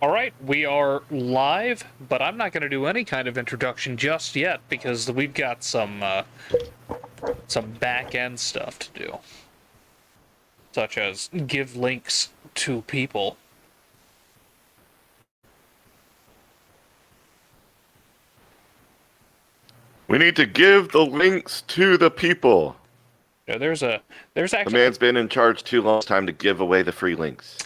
All right, we are live, but I'm not going to do any kind of introduction just yet because we've got some back end stuff to do, such as give links to people. We need to give the links to the people. There's The actually. man's been in charge too long. It's time to give away the free links.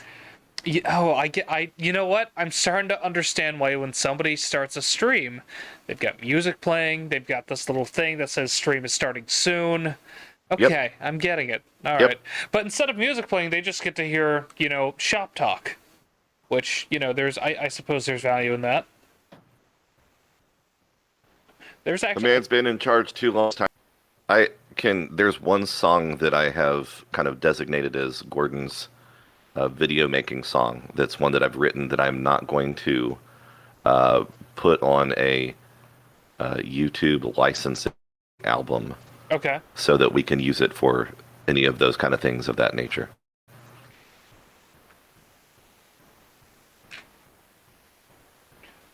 You know what? I'm starting to understand why when somebody starts a stream, they've got music playing, they've got this little thing that says stream is starting soon. Okay, Yep. I'm getting it. All Yep. right. But instead of music playing, they just get to hear, shop talk, which, I suppose there's value in that. There's The actually. man's been in charge too long. There's one song that I have kind of designated as Gordon's video making song. That's one that I've written that I'm not going to put on a YouTube licensing album. Okay. So that we can use it for any of those kind of things of that nature.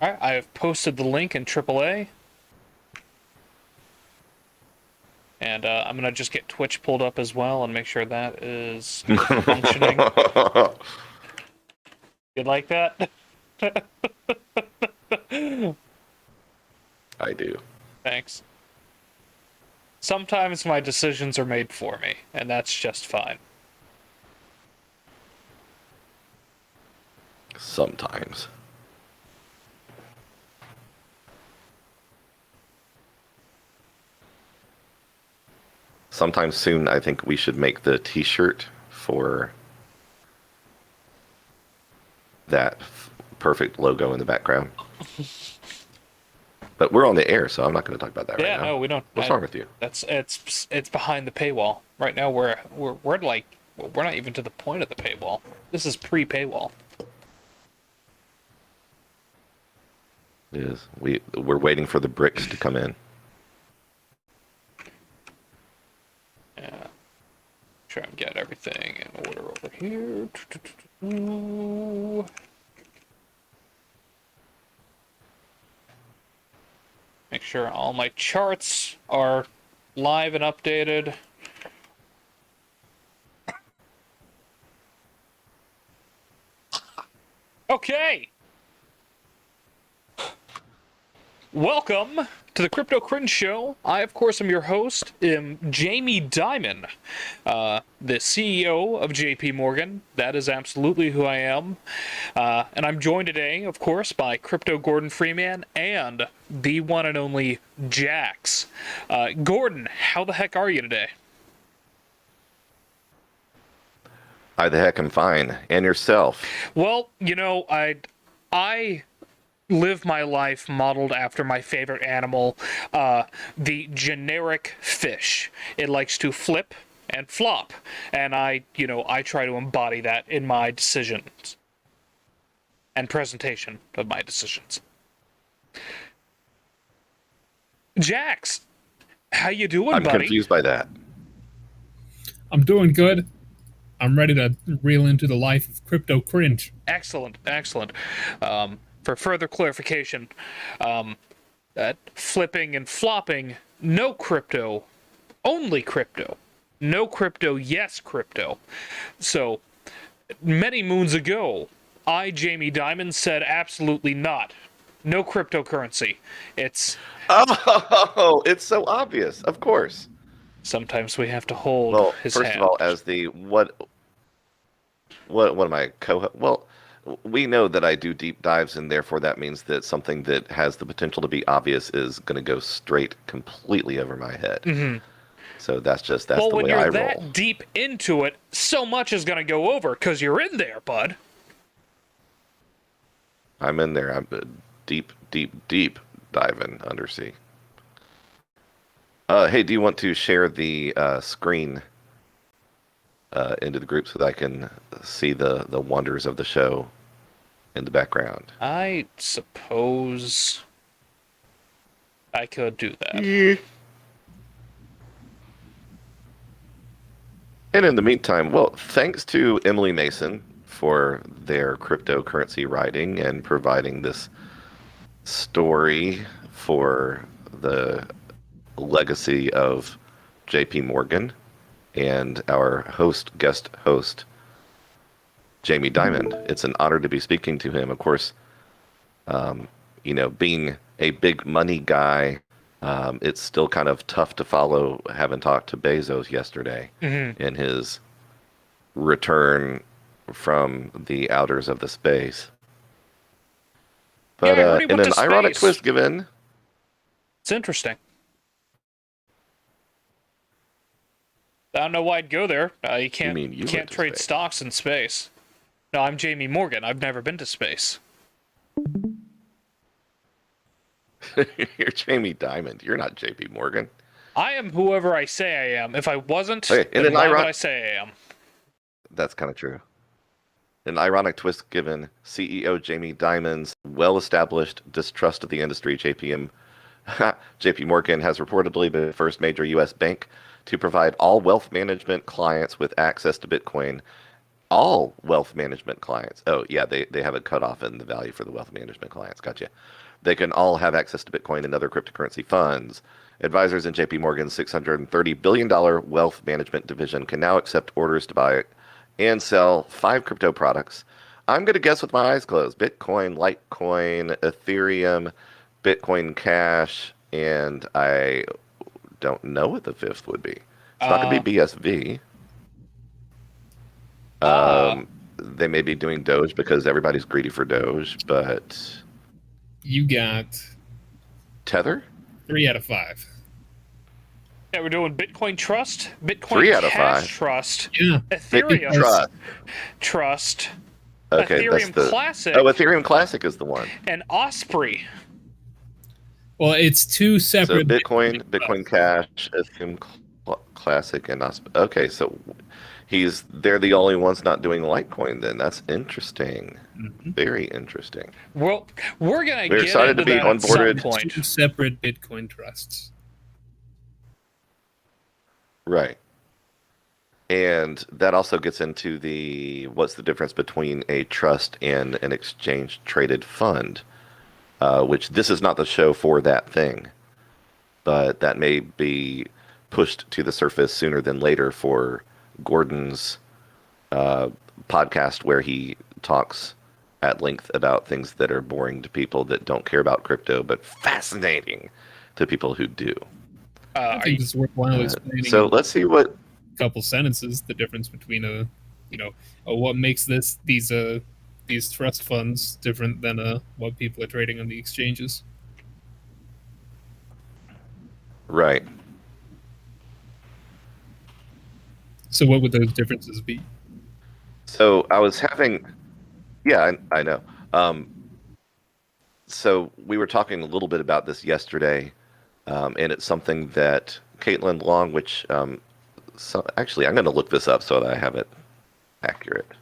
All right, I have posted the link in AAA. And I'm going to just get Twitch pulled up as well and make sure that is functioning. You like that? I do. Thanks. Sometimes my decisions are made for me, and that's just fine. Sometimes. Sometime soon, I think we should make the T-shirt for that perfect logo in the background. But we're on the air, so I'm not going to talk about that right now. Yeah, no, we don't. What's wrong with you? It's behind the paywall. Right now we're not even to the point of the paywall. This is pre-paywall. It is. We're waiting for the bricks to come in. Yeah. Try and get everything in order over here. Make sure all my charts are live and updated. Okay. Welcome to the Crypto Cringe Show. I, of course, am your host, Jamie Dimon, the CEO of JP Morgan. That is absolutely who I am. And I'm joined today, of course, by Crypto Gordon Freeman and the one and only Jax. Gordon, how the heck are you today? I the heck am fine. And yourself? Well, I live my life modeled after my favorite animal, the generic fish. It likes to flip and flop, and I try to embody that in my decisions and presentation of my decisions. Jax, how you doing, I'm buddy? confused by that. I'm doing good. I'm ready to reel into the life of Crypto Cringe. Excellent. For further clarification, flipping and flopping, no crypto, only crypto. No crypto, yes crypto. So, many moons ago, Jamie Dimon, said absolutely not. No cryptocurrency. It's... Oh, it's so obvious. Of course. Sometimes we have to hold his hand. First of all, as the what am I Well, we know that I do deep dives, and therefore that means that something that has the potential to be obvious is going to go straight, completely over my head. Mm-hmm. So that's the way I roll. Well, when you're that deep into it, so much is going to go over because you're in there, bud. I'm in there. I'm deep diving undersea. Hey, do you want to share the screen into the group so that I can see the wonders of the show in the background? I suppose I could do that. Yeah. And in the meantime, well, thanks to Emily Mason for their cryptocurrency writing and providing this story for the legacy of JP Morgan and our guest host, Jamie Dimon. It's an honor to be speaking to him. Of course, being a big money guy, it's still kind of tough to follow, having talked to Bezos yesterday in his return from the outers of the space. But Yeah, I heard he in went an to ironic space. twist given, It's interesting. I don't know why I'd go there. You can't mean you went can't to trade space? stocks in space. No, I'm Jamie Morgan. I've never been to space. you're Jamie Dimon. You're not JP Morgan. I am whoever I say I am. If I wasn't, Okay, in then an why would ironic, I say I am? that's kind of true. An ironic twist given, CEO Jamie Dimon's well-established distrust of the industry, JP Morgan has reportedly been the first major U.S. bank to provide all wealth management clients with access to Bitcoin. All wealth management clients. Oh, yeah, they have a cutoff in the value for the wealth management clients. Gotcha. They can all have access to Bitcoin and other cryptocurrency funds. Advisors in JP Morgan's $630 billion wealth management division can now accept orders to buy and sell 5 crypto products. I'm going to guess with my eyes closed. Bitcoin, Litecoin, Ethereum, Bitcoin Cash, and I don't know what the fifth would be. It's not going to be BSV. They may be doing Doge because everybody's greedy for Doge, but You got Tether? 3 out of 5. Yeah, we're doing Bitcoin Trust, Bitcoin 3 out of Cash 5. Trust, Yeah. Ethereum Trust. Trust, Okay, that's Ethereum the Classic, Oh, Ethereum Classic is the one. and Osprey. Well, it's 2 So separate Bitcoin Cash, Ethereum Classic, and okay, so they're the only ones not doing Litecoin then. That's interesting. Very interesting. Well, we're gonna We're get excited into to be that at some onboarded. point. 2 separate Bitcoin trusts. Right. And that also gets into what's the difference between a trust and an exchange traded fund, which this is not the show for that thing, but that may be pushed to the surface sooner than later for Gordon's podcast where he talks at length about things that are boring to people that don't care about crypto, but fascinating to people who do. I think it's worthwhile explaining So let's see what a couple sentences the difference between what makes these trust funds different than what people are trading on the exchanges. Right. So what would those differences be? So I was having, yeah, I know. So we were talking a little bit about this yesterday, and it's something that Caitlin Long, which actually I'm going to look this up so that I have it accurate.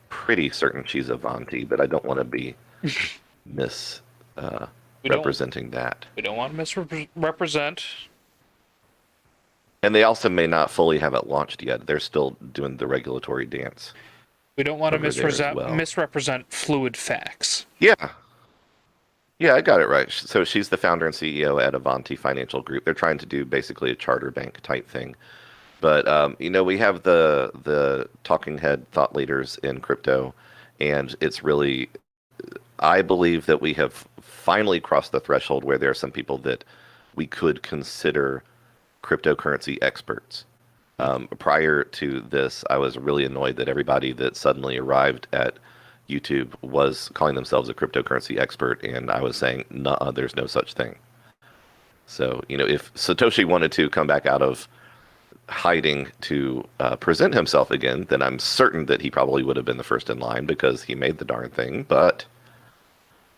Pretty certain she's Avanti, but I don't want to be representing that. We don't want to misrepresent. And they also may not fully have it launched yet. They're still doing the regulatory dance. We don't want to over there as well. misrepresent fluid facts. Yeah. Yeah, I got it right. So she's the founder and CEO at Avanti Financial Group. They're trying to do basically a charter bank type thing. But we have the talking head thought leaders in crypto, and it's really, I believe that we have finally crossed the threshold where there are some people that we could consider cryptocurrency experts. Prior to this, I was really annoyed that everybody that suddenly arrived at YouTube was calling themselves a cryptocurrency expert, and I was saying, "Nuh-uh, there's no such thing." So, if Satoshi wanted to come back out of hiding to present himself again, then I'm certain that he probably would have been the first in line because he made the darn thing, but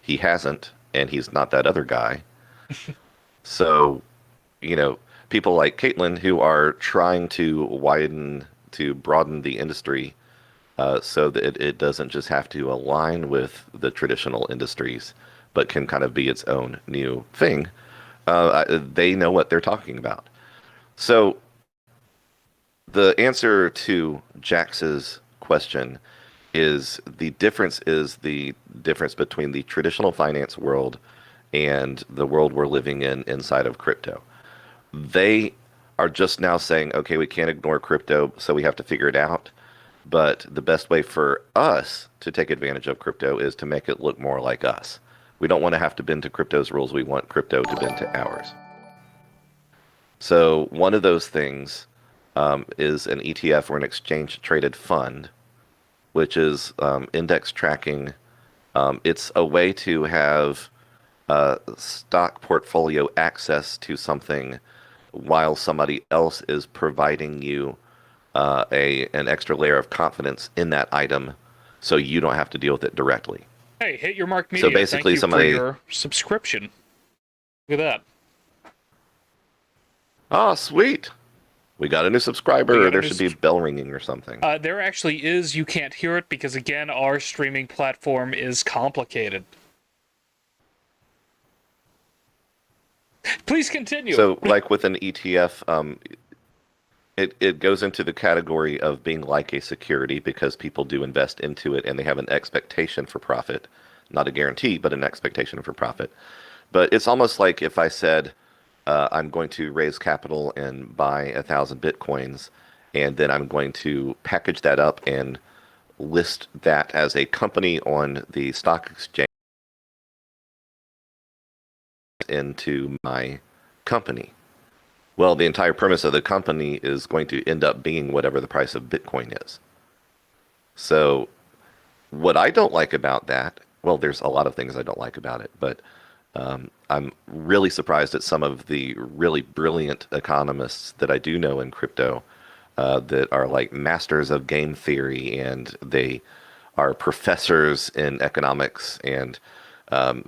he hasn't, and he's not that other guy. So, people like Caitlin who are trying to broaden the industry so that it doesn't just have to align with the traditional industries, but can kind of be its own new thing. They know what they're talking about. So the answer to Jax's question is the difference between the traditional finance world and the world we're living in inside of crypto. They are just now saying, okay, we can't ignore crypto, so we have to figure it out. But the best way for us to take advantage of crypto is to make it look more like us. We don't want to have to bend to crypto's rules. We want crypto to bend to ours. So one of those things is an ETF or an exchange traded fund, which is index tracking. It's a way to have stock portfolio access to something while somebody else is providing you an extra layer of confidence in that item, so you don't have to deal with it directly. Hey, Hit Your Mark So Media. Thank basically, you for somebody, your subscription. Look at that. oh sweet, we got a new subscriber. There should be a bell ringing or something. There actually is. You can't hear it because, again, our streaming platform is complicated. Please continue. So, like with an ETF, it goes into the category of being like a security because people do invest into it and they have an expectation for profit. Not a guarantee, but an expectation for profit. But it's almost like if I said, I'm going to raise capital and buy 1,000 Bitcoins, and then I'm going to package that up and list that as a company on the stock exchange into my company. Well, the entire premise of the company is going to end up being whatever the price of Bitcoin is. So, what I don't like about that, well, there's a lot of things I don't like about it, but I'm really surprised at some of the really brilliant economists that I do know in crypto that are like masters of game theory and they are professors in economics and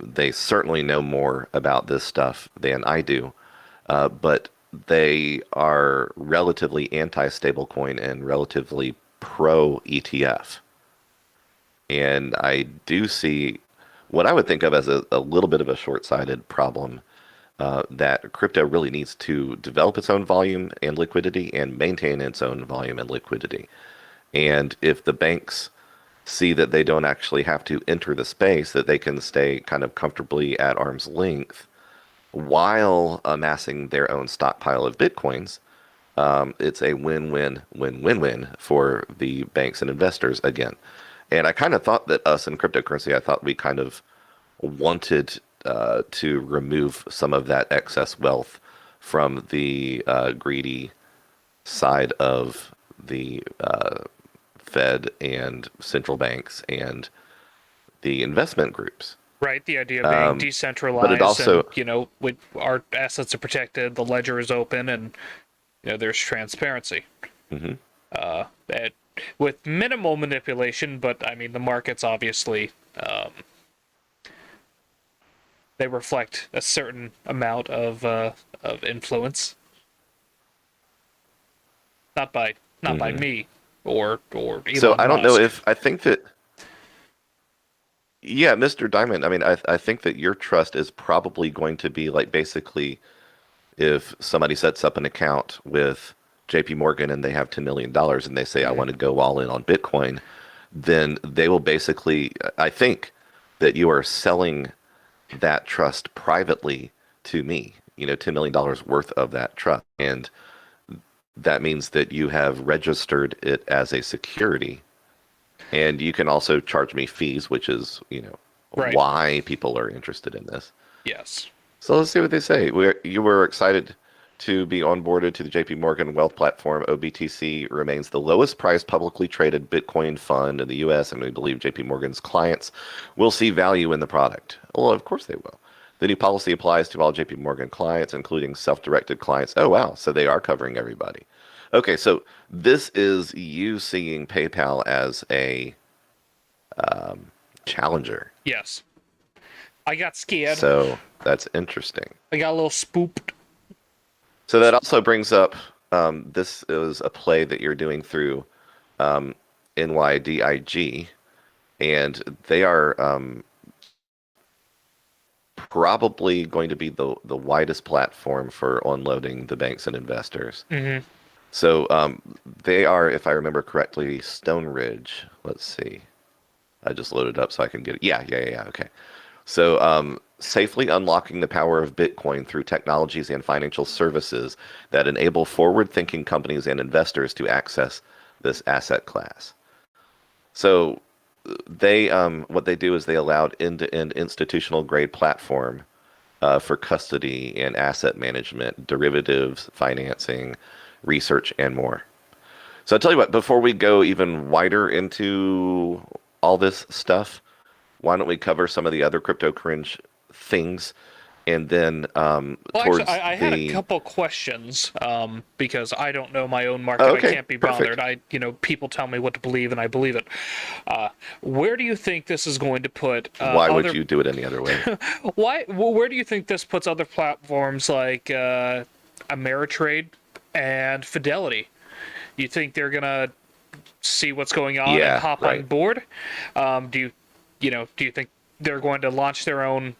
they certainly know more about this stuff than I do. But they are relatively anti-stablecoin and relatively pro ETF. And I do see what I would think of as a little bit of a short-sighted problem that crypto really needs to develop its own volume and liquidity and maintain its own volume and liquidity. And if the banks see that they don't actually have to enter the space, that they can stay kind of comfortably at arm's length while amassing their own stockpile of Bitcoins, it's a win-win-win-win-win for the banks and investors again. And I kind of thought that us in cryptocurrency, I thought we kind of wanted to remove some of that excess wealth from the greedy side of the Fed and central banks and the investment groups. Right, the idea of being decentralized, but it also, and with our assets are protected, the ledger is open, and there's transparency. mm-hmm. That with minimal manipulation, but I mean the markets obviously they reflect a certain amount of influence, not by me or Elon So I don't know Musk. if I think that. Yeah, Mr. Diamond. I mean, I think that your trust is probably going to be like basically if somebody sets up an account with JP Morgan and they have $10 million and they say, I want to go all in on Bitcoin, then they will basically, I think that you are selling that trust privately to me, $10 million worth of that trust. And that means that you have registered it as a security. And you can also charge me fees, which is, Right. why people are interested in this. Yes. So let's see what they say. You were excited to be onboarded to the JP Morgan Wealth Platform. OBTC remains the lowest priced publicly traded Bitcoin fund in the US, and we believe JP Morgan's clients will see value in the product. Well, of course they will. The new policy applies to all JP Morgan clients, including self-directed clients. Oh, wow. So they are covering everybody. Okay, so this is you seeing PayPal as a challenger. Yes. I got scared. So that's interesting. I got a little spooked. So that also brings up this is a play that you're doing through NYDIG, and they are probably going to be the widest platform for unloading the banks and investors. Mm-hmm. So They are, if I remember correctly, Stone Ridge. Let's see. I just loaded up so I can get it. Yeah. Okay. So, safely unlocking the power of Bitcoin through technologies and financial services that enable forward-thinking companies and investors to access this asset class. So, what they do is they allowed end-to-end institutional grade platform for custody and asset management, derivatives, financing, research, and more. So I'll tell you what, before we go even wider into all this stuff, why don't we cover some of the other crypto cringe things, and then Well, actually, towards I had a the. couple questions because I don't know my own market. Oh, I okay, can't be perfect. bothered. People tell me what to believe, and I believe it. Where do you think this is going to put Why would other? you do it any other way? Why? Well, where do you think this puts other platforms like Ameritrade and Fidelity? You think they're gonna see what's going on and Yeah, hop on right. board? Do you think they're going to launch their own,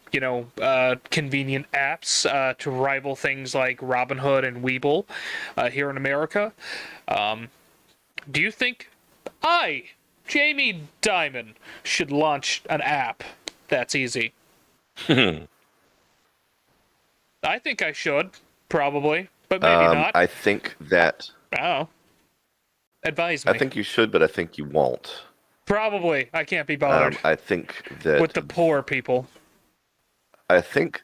convenient apps to rival things like Robinhood and Webull here in America? Do you think I, Jamie Dimon, should launch an app that's easy? I think I should, probably, but maybe not. I think that Oh, advise I me. think you should, but I think you won't. Probably. I can't be bothered I think that with the poor people. I think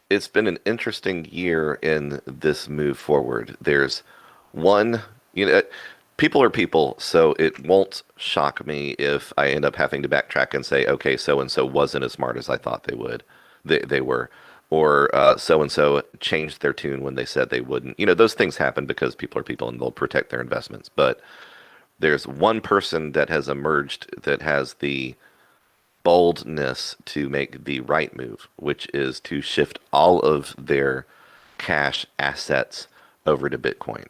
it's been an interesting year in this move forward. There's one, people are people, so it won't shock me if I end up having to backtrack and say, okay, so and so wasn't as smart as I thought they were, or so and so changed their tune when they said they wouldn't. Those things happen because people are people and they'll protect their investments. But there's one person that has emerged that has the boldness to make the right move, which is to shift all of their cash assets over to Bitcoin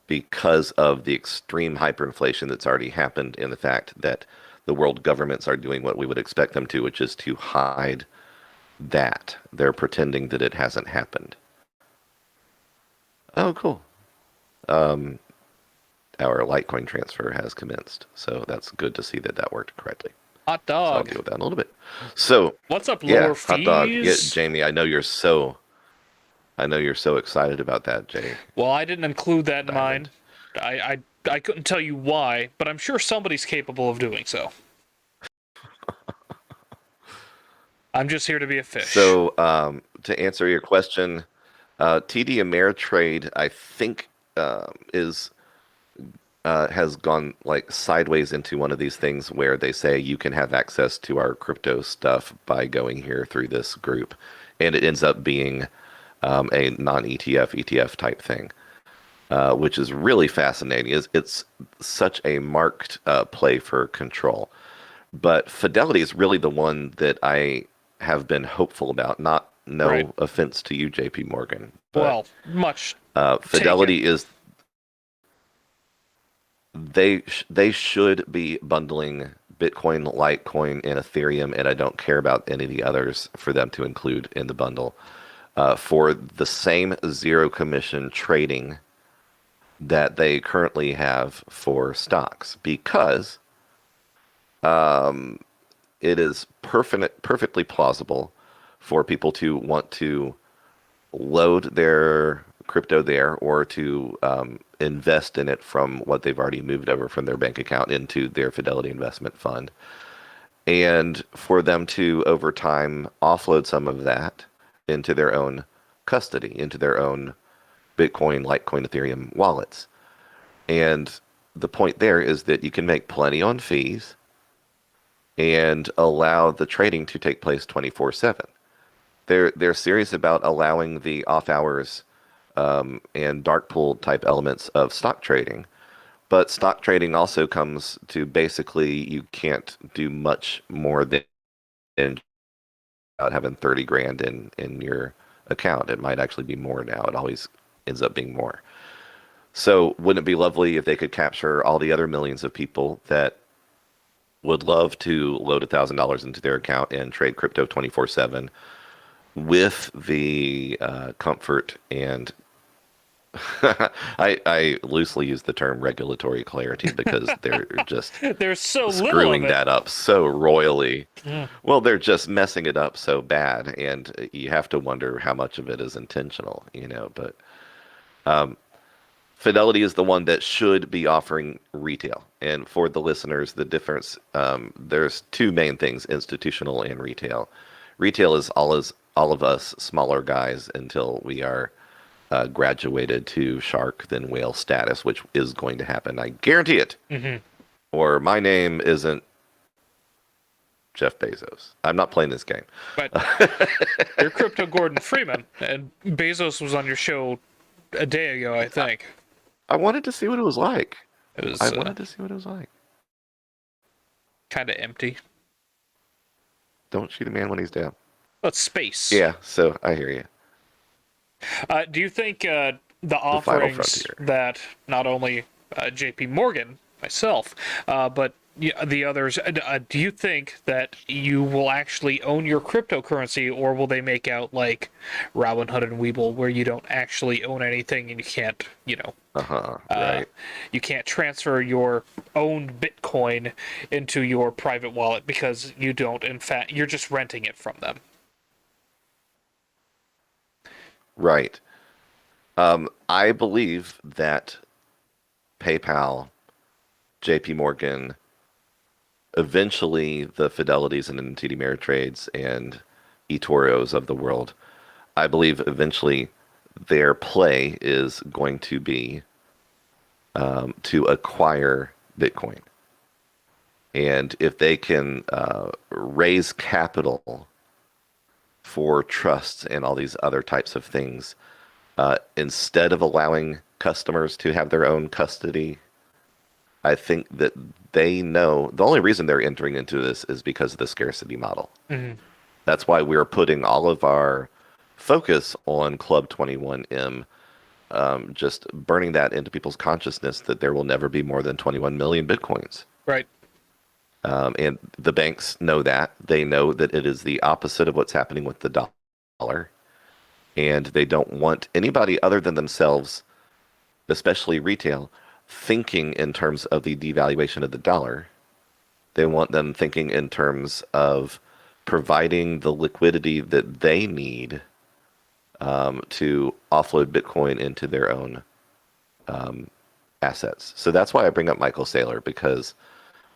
because of the extreme hyperinflation that's already happened and the fact that the world governments are doing what we would expect them to, which is to hide that. They're pretending that it hasn't happened. Oh, cool. Our Litecoin transfer has commenced, so that's good to see that that worked correctly. Hot So I'll dog. deal with that in a little bit. So, What's up, yeah, lower hot dog. Yeah, fees? Jamie, I know you're so excited about that, Jay Well, I didn't include that in Diamond. mine. I couldn't tell you why, but I'm sure somebody's capable of doing so. I'm just here to be a fish. So, to answer your question, TD Ameritrade, I think, is has gone like sideways into one of these things where they say you can have access to our crypto stuff by going here through this group, and it ends up being a non-ETF ETF type thing, which is really fascinating. It's such a marked play for control, but Fidelity is really the one that I have been hopeful about. Not Right. no offense to you, JP Morgan, but Well, much taken. Fidelity is they should be bundling Bitcoin, Litecoin, and Ethereum, and I don't care about any of the others for them to include in the bundle for the same zero commission trading that they currently have for stocks, because it is perfectly plausible for people to want to load their crypto there or to invest in it from what they've already moved over from their bank account into their Fidelity investment fund. And for them to, over time, offload some of that into their own custody, into their own Bitcoin, Litecoin, Ethereum wallets. And the point there is that you can make plenty on fees and allow the trading to take place 24/7. They're serious about allowing the off hours and dark pool type elements of stock trading. But stock trading also comes to basically you can't do much more than about having 30 grand in your account. It might actually be more now. It always ends up being more. So wouldn't it be lovely if they could capture all the other millions of people that would love to load $1,000 into their account and trade crypto 24/7 with the comfort and I loosely use the term regulatory clarity because they're just There's so little of screwing it. that up so royally. Yeah. Well, they're just messing it up so bad, and you have to wonder how much of it is intentional, But Fidelity is the one that should be offering retail. And for the listeners, the difference, there's two main things, institutional and retail. Retail is all of us smaller guys until we are graduated to shark then whale status, which is going to happen. I guarantee it. Hmm. Or my name isn't Jeff Bezos. I'm not playing this game. But you're Crypto Gordon Freeman, and Bezos was on your show a day ago, I think. I wanted to see what it was like. It was I wanted to see what it was like. kind of empty. Don't shoot a man when he's down. But space. Yeah, so I hear you. Do you think the final offerings frontier. that not only JP Morgan, myself, but the others, do you think that you will actually own your cryptocurrency, or will they make out like Robinhood and Webull, where you don't actually own anything and you can't, Right. you can't transfer your own Bitcoin into your private wallet because you don't, in fact, you're just renting it from them? Right. I believe that PayPal, JP Morgan, eventually the Fidelities and TD Ameritrades and eToros of the world, I believe eventually their play is going to be to acquire Bitcoin. And if they can raise capital for trusts and all these other types of things, instead of allowing customers to have their own custody, I think that they know the only reason they're entering into this is because of the scarcity model. Mm-hmm. That's why we're putting all of our focus on Club 21M, just burning that into people's consciousness that there will never be more than 21 million Bitcoins. Right. And the banks know that. They know that it is the opposite of what's happening with the dollar. And they don't want anybody other than themselves, especially retail, thinking in terms of the devaluation of the dollar. They want them thinking in terms of providing the liquidity that they need to offload Bitcoin into their own assets. So that's why I bring up Michael Saylor, because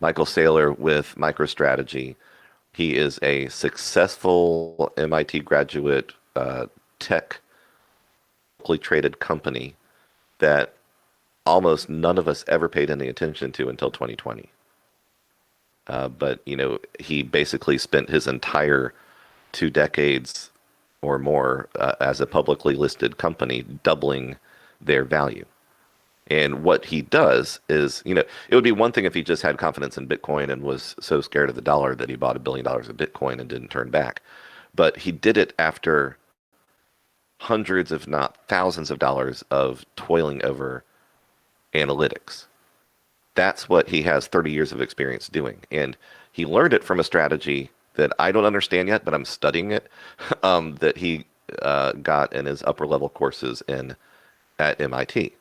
Michael Saylor with MicroStrategy, he is a successful MIT graduate, tech, publicly traded company that almost none of us ever paid any attention to until 2020. But he basically spent his entire 2 decades or more as a publicly listed company doubling their value. And what he does is, it would be one thing if he just had confidence in Bitcoin and was so scared of the dollar that he bought $1 billion of Bitcoin and didn't turn back. But he did it after hundreds, if not thousands of dollars of toiling over analytics. That's what he has 30 years of experience doing. And he learned it from a strategy that I don't understand yet, but I'm studying it, that he got in his upper level courses at MIT.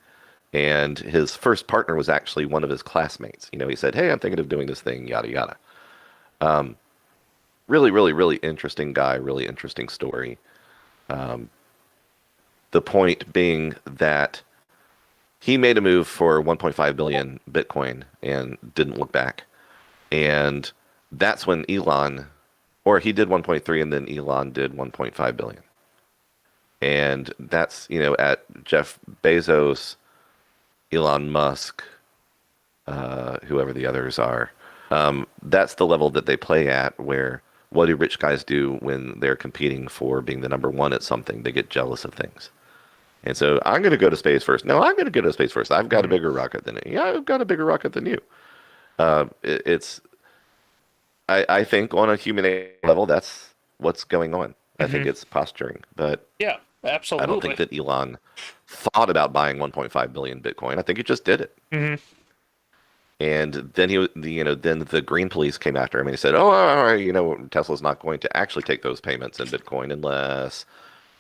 And his first partner was actually one of his classmates. He said, "Hey, I'm thinking of doing this thing, yada, yada." Really, really, really interesting guy, really interesting story. The point being that he made a move for 1.5 billion Bitcoin and didn't look back. And that's when Elon, or he did 1.3 and then Elon did 1.5 billion. And that's, at Jeff Bezos, Elon Musk, whoever the others are. That's the level that they play at, where what do rich guys do when they're competing for being the number one at something? They get jealous of things. And so I'm going to go to space first. No, I'm going to go to space first. I've got a bigger rocket than you. Yeah, I've got a bigger rocket than you. I think on a human level, that's what's going on. I think it's posturing, but Yeah, absolutely. I don't think that Elon thought about buying 1.5 billion Bitcoin. I think he just did it. Mm-hmm. And then then the green police came after him and he said, "Oh, all right, Tesla's not going to actually take those payments in Bitcoin unless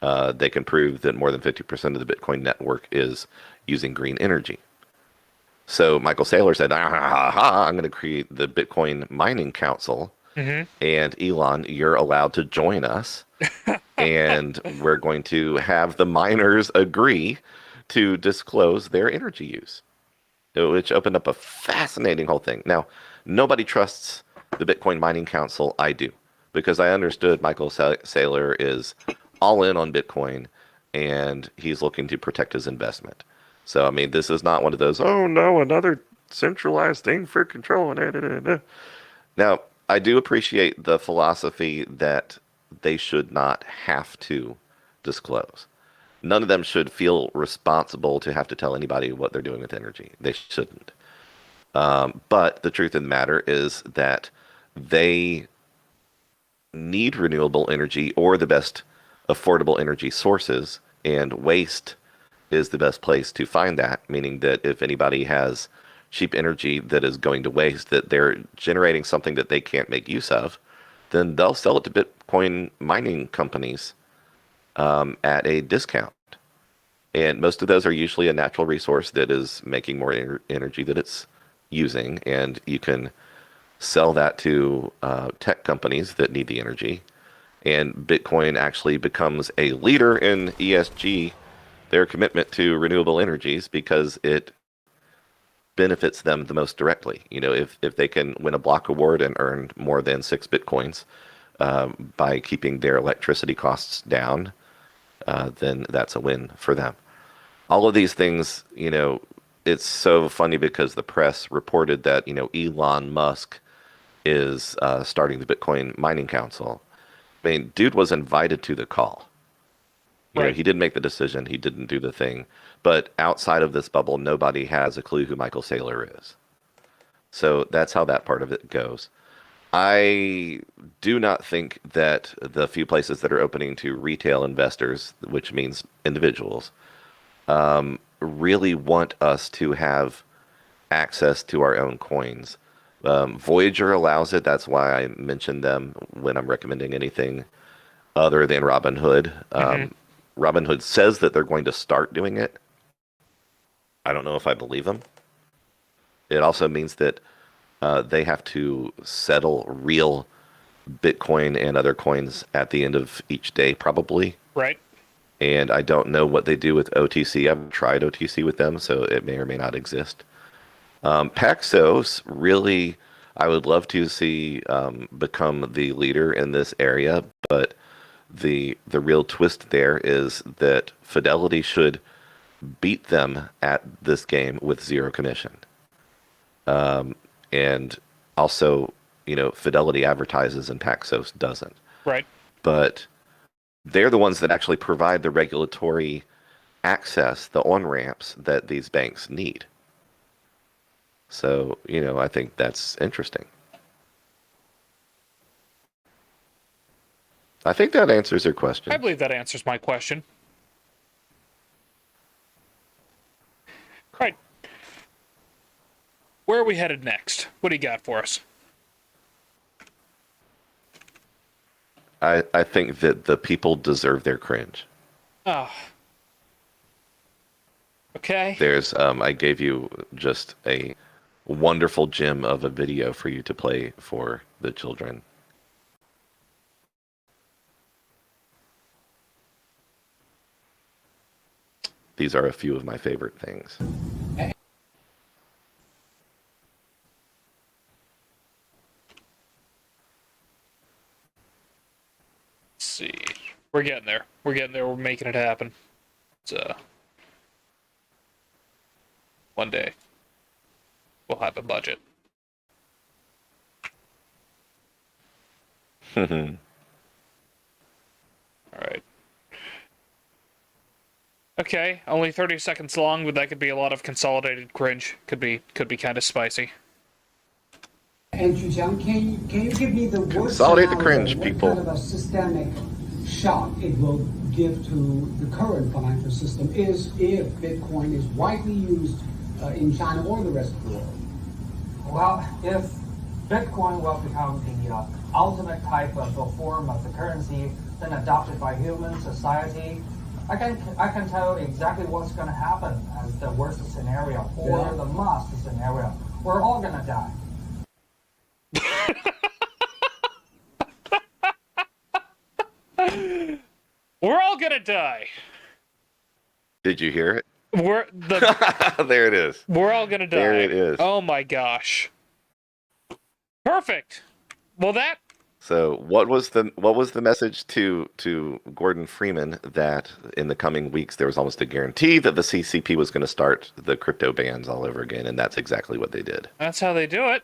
They can prove that more than 50% of the Bitcoin network is using green energy. So Michael Saylor said, I'm going to create the Bitcoin Mining Council. Mm-hmm. And Elon, you're allowed to join us. And we're going to have the miners agree to disclose their energy use, which opened up a fascinating whole thing. Now, nobody trusts the Bitcoin Mining Council. I do, because I understood Michael Saylor is all in on Bitcoin, and he's looking to protect his investment. So, I mean, this is not one of those, oh no, another centralized thing for control. Now, I do appreciate the philosophy that they should not have to disclose. None of them should feel responsible to have to tell anybody what they're doing with energy. They shouldn't. But the truth of the matter is that they need renewable energy or the best affordable energy sources, and waste is the best place to find that, meaning that if anybody has cheap energy that is going to waste, that they're generating something that they can't make use of, then they'll sell it to Bitcoin mining companies at a discount. And most of those are usually a natural resource that is making more energy that it's using, and you can sell that to tech companies that need the energy. And Bitcoin actually becomes a leader in ESG, their commitment to renewable energies, because it benefits them the most directly. You know, if they can win a block award and earn more than 6 Bitcoins by keeping their electricity costs down, then that's a win for them. All of these things, you know, it's so funny because the press reported that, you know, Elon Musk is starting the Bitcoin Mining Council. I mean, dude was invited to the call. You know, he didn't make the decision. He didn't do the thing. But outside of this bubble, nobody has a clue who Michael Saylor is. So that's how that part of it goes. I do not think that the few places that are opening to retail investors, which means individuals, really want us to have access to our own coins. Voyager allows it. That's why I mentioned them when I'm recommending anything other than Robinhood. Robinhood says that they're going to start doing it. I don't know if I believe them. It also means that they have to settle real Bitcoin and other coins at the end of each day, probably. Right. And I don't know what they do with OTC. I've tried OTC with them, so it may or may not exist. Paxos, really, I would love to see become the leader in this area, but the real twist there is that Fidelity should beat them at this game with zero commission. And also, you know, Fidelity advertises and Paxos doesn't. Right. But they're the ones that actually provide the regulatory access, the on-ramps that these banks need. So, you know, I think that's interesting. I think that answers your question. I believe that answers my question. Right. Where are we headed next? What do you got for us? I think that the people deserve their cringe. Oh. Okay. There's, I gave you just a wonderful gem of a video for you to play for the children. These are a few of my favorite things. Let's see. We're getting there. We're getting there. We're making it happen. It's, one day, we'll have a budget. All right. Okay, only 30 seconds long, but that could be a lot of consolidated cringe. Could be kind of spicy. And Zhujiang, can you give me the worst Consolidate the scenario, cringe, what people. kind of a systemic shock it will give to the current financial system is if Bitcoin is widely used in China or the rest of the world? Well, if Bitcoin will become the ultimate type of a form of the currency then adopted by human society, I can tell exactly what's going to happen as the worst scenario or the must scenario. We're all going to die. We're all gonna die. Did you hear it? There it is. We're all gonna die. There it is. Oh my gosh. Perfect. Well, that. So what was the message to Gordon Freeman that in the coming weeks there was almost a guarantee that the CCP was going to start the crypto bans all over again, and that's exactly what they did. That's how they do it.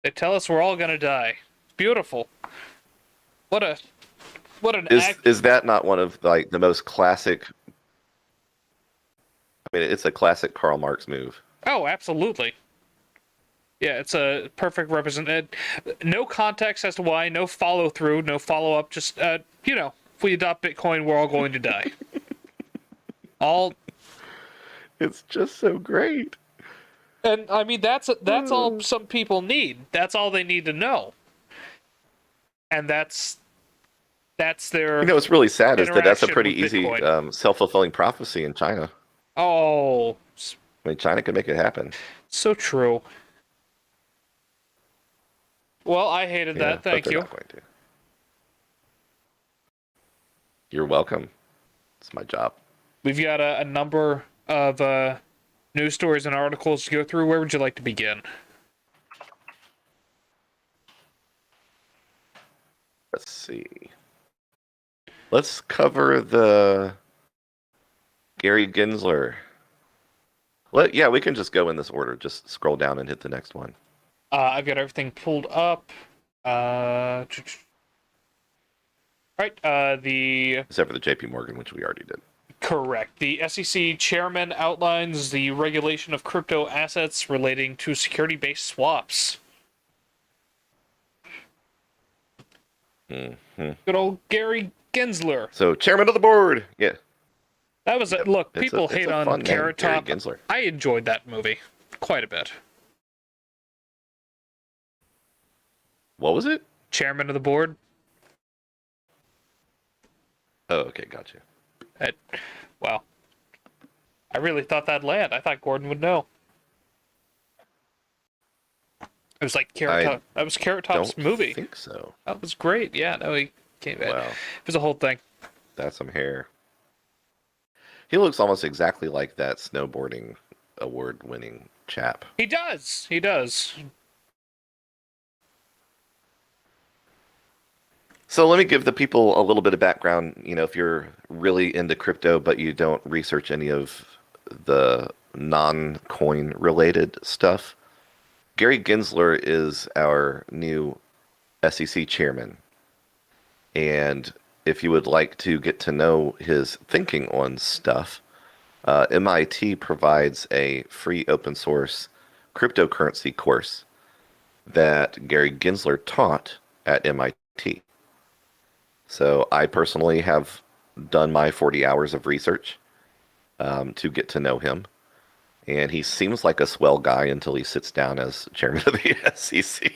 They tell us we're all gonna die. Beautiful. What an act. Is that not one of like the most classic? I mean, it's a classic Karl Marx move. Oh, absolutely. Yeah, it's a perfect represent. No context as to why, no follow through, no follow up. Just if we adopt Bitcoin, we're all going to die. All. It's just so great. And I mean, that's all some people need. That's all they need to know. And that's their. What's really sad is that that's a interaction pretty with easy Bitcoin. self-fulfilling prophecy in China. Oh, I mean, China can make it happen. so true. Well, I hated that. Thank but they're you. not going to. You're welcome. It's my job. We've got a number of news stories and articles to go through. Where would you like to begin? Let's see. Let's cover the Gary Gensler. We can just go in this order. Just scroll down and hit the next one. I've got everything pulled up. Right. Except for the JP Morgan, which we already did. Correct. The SEC chairman outlines the regulation of crypto assets relating to security-based swaps. Mm-hmm. Good old Gary Gensler. So, chairman of the board. Yeah. That was look. People hate on Carrot Top. Gary Gensler. I enjoyed that movie quite a bit. What was it? Chairman of the board. Oh, okay, gotcha. Wow. I really thought that'd land. I thought Gordon would know. It was like Carrot Top. That was Carrot Top's movie. I think so. That was great. Yeah, no, he came in. Wow. It was a whole thing. That's some hair. He looks almost exactly like that snowboarding award-winning chap. He does. He does. So let me give the people a little bit of background. If you're really into crypto, but you don't research any of the non-coin related stuff, Gary Gensler is our new SEC chairman. And if you would like to get to know his thinking on stuff, MIT provides a free open source cryptocurrency course that Gary Gensler taught at MIT. So I personally have done my 40 hours of research to get to know him. And he seems like a swell guy until he sits down as chairman of the SEC.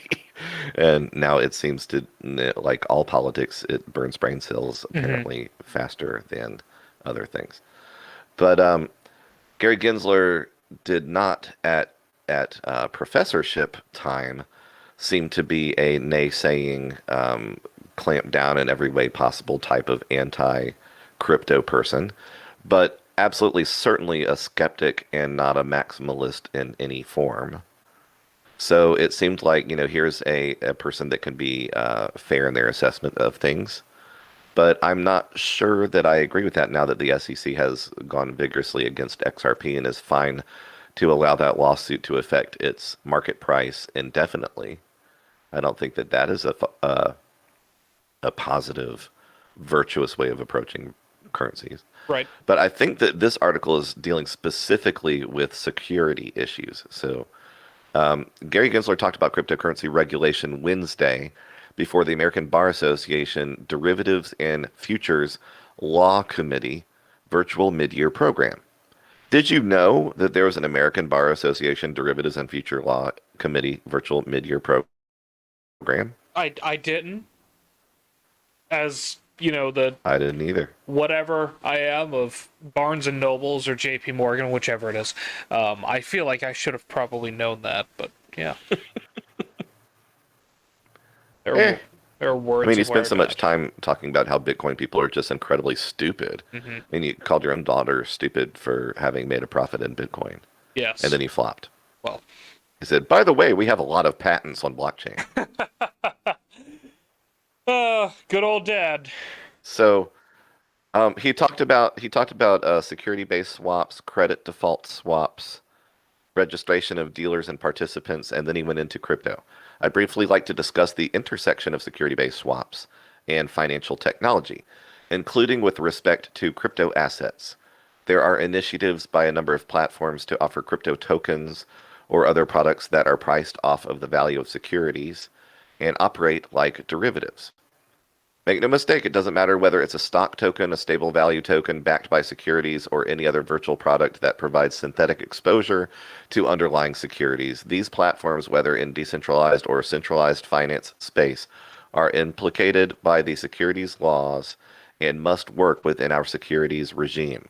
And now it seems to, like all politics, it burns brain cells apparently faster than other things. But Gary Gensler did not at professorship time seem to be a naysaying, clamp down in every way possible type of anti-crypto person, but absolutely certainly a skeptic and not a maximalist in any form. So it seemed like, here's a person that can be fair in their assessment of things. But I'm not sure that I agree with that now that the SEC has gone vigorously against XRP and is fine to allow that lawsuit to affect its market price indefinitely. I don't think that is a positive, virtuous way of approaching currencies. Right. But I think that this article is dealing specifically with security issues. So Gary Gensler talked about cryptocurrency regulation Wednesday before the American Bar Association Derivatives and Futures Law Committee virtual mid-year program. Did you know that there was an American Bar Association Derivatives and Future Law Committee virtual mid-year program? I didn't. As the I didn't either. whatever I am of Barnes and Nobles or J.P. Morgan, whichever it is. I feel like I should have probably known that, but yeah. There, Eh. there are words. I mean, you of where spent so much time talking about how Bitcoin people are just incredibly stupid. Mm-hmm. I mean, you called your own daughter stupid for having made a profit in Bitcoin, Yes. and then he flopped. Well, He said, "By the way, we have a lot of patents on blockchain." good old dad. So he talked about security-based swaps, credit default swaps, registration of dealers and participants, and then he went into crypto. I'd briefly like to discuss the intersection of security-based swaps and financial technology, including with respect to crypto assets. There are initiatives by a number of platforms to offer crypto tokens or other products that are priced off of the value of securities and operate like derivatives. Make no mistake, it doesn't matter whether it's a stock token, a stable value token backed by securities, or any other virtual product that provides synthetic exposure to underlying securities. These platforms, whether in decentralized or centralized finance space, are implicated by the securities laws and must work within our securities regime.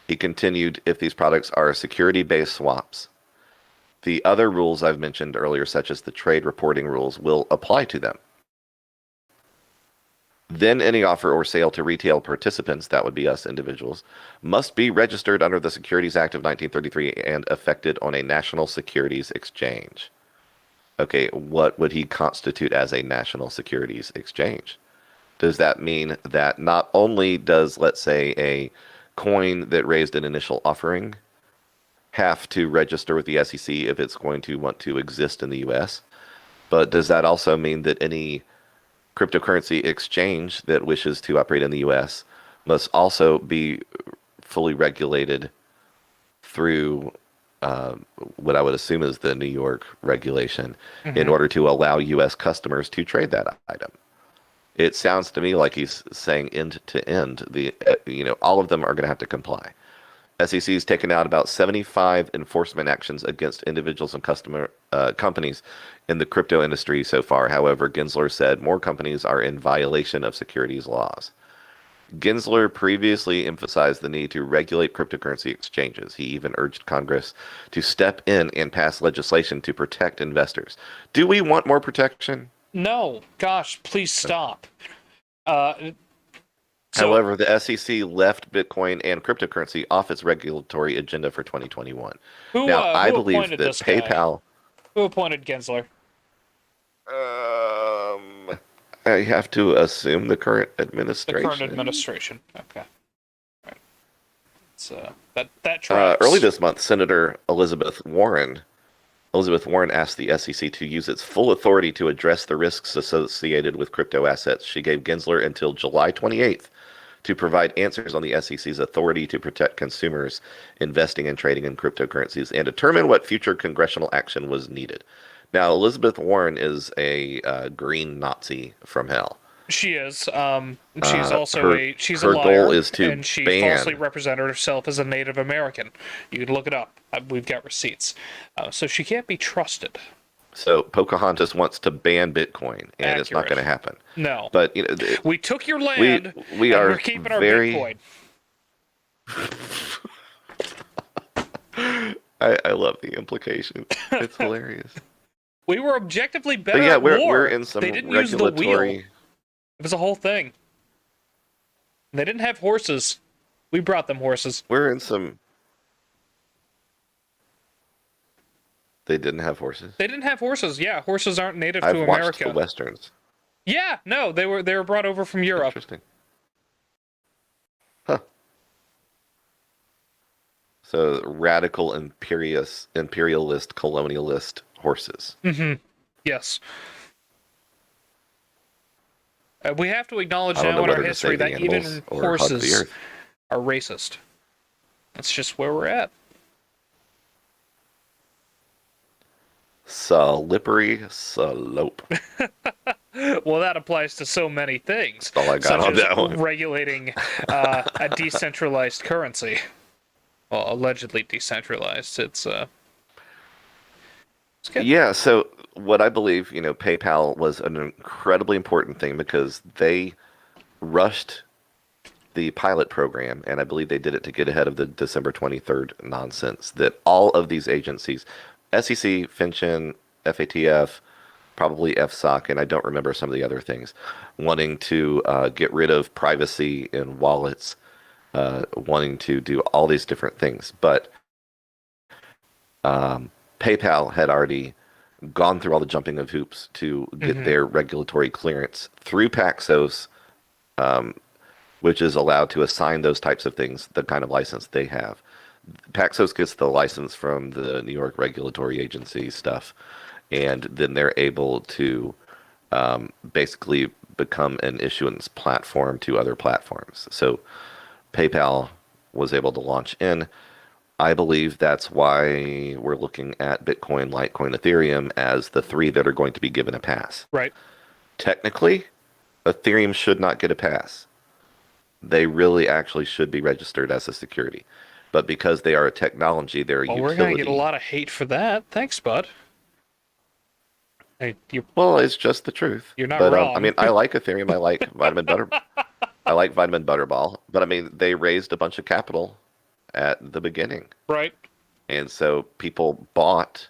He continued, if these products are security-based swaps, the other rules I've mentioned earlier, such as the trade reporting rules, will apply to them. Then any offer or sale to retail participants, that would be us individuals, must be registered under the Securities Act of 1933 and affected on a national securities exchange. Okay, what would he constitute as a national securities exchange? Does that mean that not only does, let's say, a coin that raised an initial offering have to register with the SEC if it's going to want to exist in the US, but does that also mean that any cryptocurrency exchange that wishes to operate in the US must also be fully regulated through what I would assume is the New York regulation in order to allow US customers to trade that item? It sounds to me like he's saying end to end, all of them are going to have to comply. SEC has taken out about 75 enforcement actions against individuals and companies in the crypto industry so far. However, Gensler said more companies are in violation of securities laws. Gensler previously emphasized the need to regulate cryptocurrency exchanges. He even urged Congress to step in and pass legislation to protect investors. Do we want more protection? No, gosh, please stop. So, However, the SEC left Bitcoin and cryptocurrency off its regulatory agenda for 2021. Now, I who believe appointed that this guy? PayPal. Who appointed Gensler? I have to assume the current The administration. current administration. Okay. Right. It's, that tracks. Early this month, Senator Elizabeth Warren asked the SEC to use its full authority to address the risks associated with crypto assets. She gave Gensler until July 28th to provide answers on the SEC's authority to protect consumers investing and trading in cryptocurrencies and determine what future congressional action was needed. Now, Elizabeth Warren is a green Nazi from hell. She is. She's also she's a her liar, goal is to and she ban. falsely represented herself as a Native American. You can look it up. We've got receipts. So she can't be trusted. So Pocahontas wants to ban Bitcoin, and it's not going to happen. No. But we took your land. we and are we're keeping our very. Bitcoin. I love the implication. It's hilarious. We were objectively better But yeah, at war. we're in some they didn't use the wheel. regulatory. It was a whole thing. They didn't have horses. We brought them horses. We're in some. They didn't have horses. They didn't have horses. Yeah, horses aren't native I've to watched America. the westerns. Yeah, no, they were brought over from Europe. Interesting. Huh. So radical imperialist colonialist horses. Mm-hmm. Yes. We have to acknowledge I don't now know in our whether to history say the that even animals or hug the horses earth. are racist. That's just where we're at. Slippery slope. Well, that applies to so many things. That's all I got such on as that one. regulating a decentralized currency. Well, allegedly decentralized. It's good. Yeah, so what I believe, PayPal was an incredibly important thing because they rushed the pilot program, and I believe they did it to get ahead of the December 23rd nonsense that all of these agencies, SEC, FinCEN, FATF, probably FSOC, and I don't remember some of the other things, wanting to get rid of privacy in wallets, wanting to do all these different things. But PayPal had already gone through all the jumping of hoops to get their regulatory clearance through Paxos, which is allowed to assign those types of things, the kind of license they have. Paxos gets the license from the New York regulatory agency stuff, and then they're able to basically become an issuance platform to other platforms. So PayPal was able to launch in. I believe that's why we're looking at Bitcoin, Litecoin, Ethereum as the three that are going to be given a pass. Right. Technically, Ethereum should not get a pass. They really actually should be registered as a security. But because they are a technology, they're a Well, utility. we're going to get a lot of hate for that. Thanks, bud. Hey, Well, it's just the truth. You're not but, wrong. I mean, I like Ethereum. I like Vitamin Butter. I like Vitamin Butterball. But I mean, they raised a bunch of capital at the beginning. Right. And so people bought,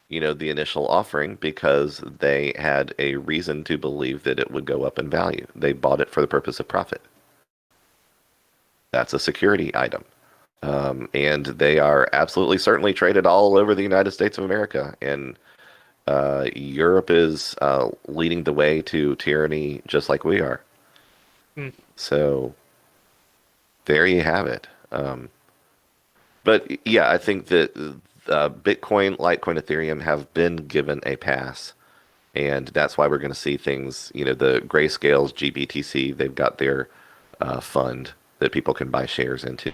the initial offering because they had a reason to believe that it would go up in value. They bought it for the purpose of profit. That's a security item. And they are absolutely certainly traded all over the United States of America. And Europe is leading the way to tyranny just like we are. So there you have it. But yeah, I think that Bitcoin, Litecoin, Ethereum have been given a pass. And that's why we're going to see things, the Grayscale's GBTC, they've got their fund that people can buy shares into.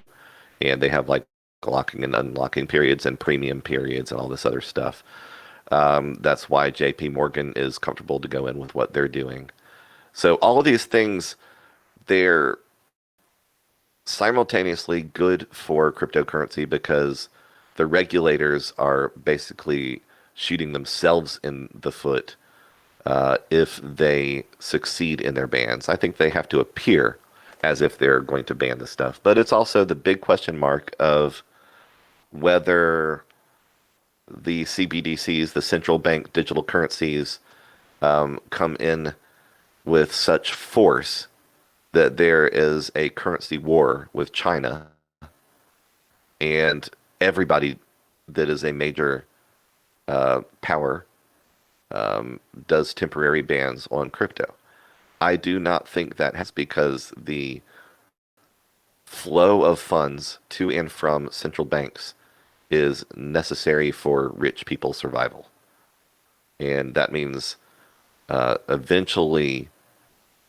And they have like locking and unlocking periods and premium periods and all this other stuff. That's why JP Morgan is comfortable to go in with what they're doing. So all of these things, they're simultaneously good for cryptocurrency because the regulators are basically shooting themselves in the foot if they succeed in their bans. I think they have to appear as if they're going to ban this stuff. But it's also the big question mark of whether the CBDCs, the central bank digital currencies, come in with such force that there is a currency war with China, and everybody that is a major power does temporary bans on crypto. I do not think that has, because the flow of funds to and from central banks is necessary for rich people's survival. And that means eventually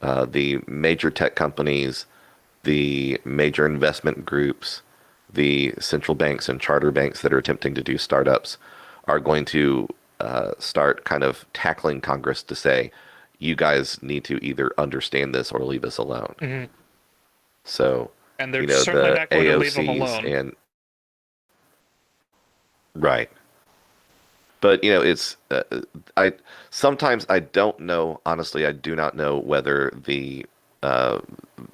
the major tech companies, the major investment groups, the central banks and charter banks that are attempting to do startups are going to start kind of tackling Congress to say, you guys need to either understand this or leave us alone. Mm-hmm. So, and they're certainly not going to leave them alone. And right. But it's I sometimes I don't know, honestly, I do not know whether the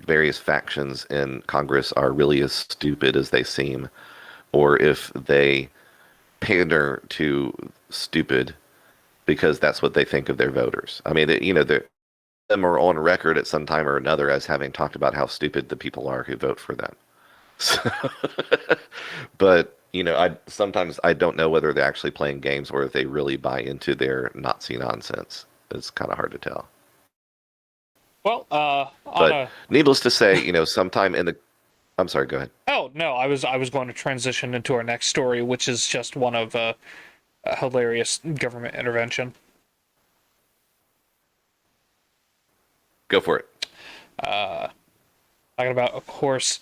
various factions in Congress are really as stupid as they seem, or if they pander to stupid because that's what they think of their voters. I mean, them are on record at some time or another as having talked about how stupid the people are who vote for them. So, but I sometimes I don't know whether they're actually playing games or if they really buy into their Nazi nonsense. It's kind of hard to tell. Well, but needless to say, sometime in the, I'm sorry, go ahead. Oh no, I was going to transition into our next story, which is just one of a hilarious government intervention. Go for it. Talking about, of course,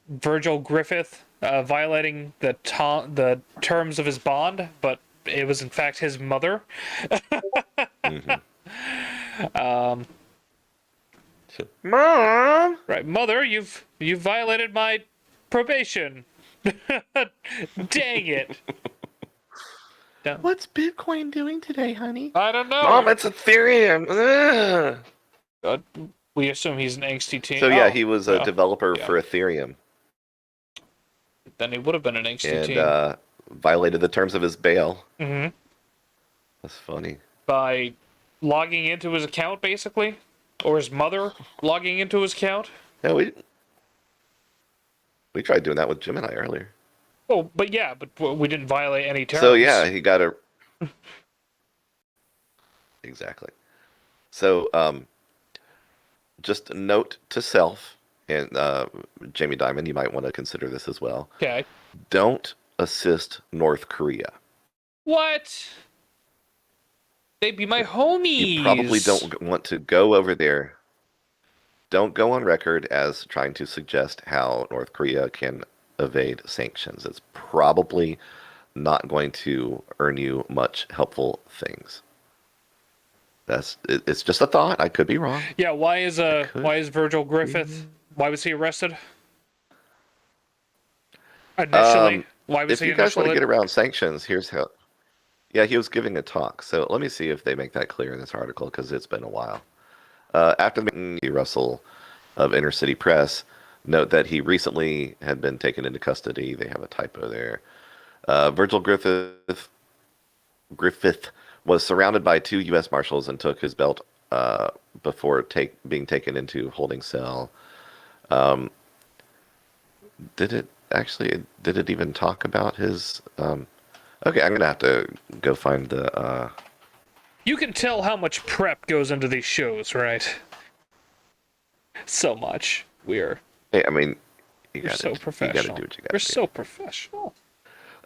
Virgil Griffith violating the terms of his bond, but it was in fact his mother. Mom! Right, mother, you've violated my probation. Dang it. What's Bitcoin doing today, honey? I don't know. Mom, it's Ethereum. We assume he's an angsty teen. So yeah, Oh, he was a yeah, developer yeah. for Ethereum Then he would have been an angsty and teen. violated the terms of his bail. Mm-hmm. That's funny. By logging into his account, basically, or his mother logging into his account. Yeah, we tried doing that with Jim and I earlier. Oh, but yeah, but we didn't violate any terms. So yeah, he got a exactly. So just a note to self, and Jamie Dimon, you might want to consider this as well. Okay. Don't assist North Korea. What? They'd be my homies. You probably don't want to go over there. Don't go on record as trying to suggest how North Korea can evade sanctions. It's probably not going to earn you much helpful things. It's just a thought. I could be wrong. Yeah, why is Virgil Griffith? Why was he arrested? Initially, why was If he you guys want to initially? get around sanctions, here's how. Yeah, he was giving a talk. So let me see if they make that clear in this article because it's been a while. After the meeting, Russell of Inner City Press note that he recently had been taken into custody. They have a typo there. Virgil Griffith was surrounded by 2 U.S. Marshals and took his belt before being taken into holding cell. Did it even talk about his? Okay, I'm gonna have to go find the. You can tell how much prep goes into these shows, right? So much. We're Hey, I mean, you so gotta do professional. what you gotta We're do. so professional.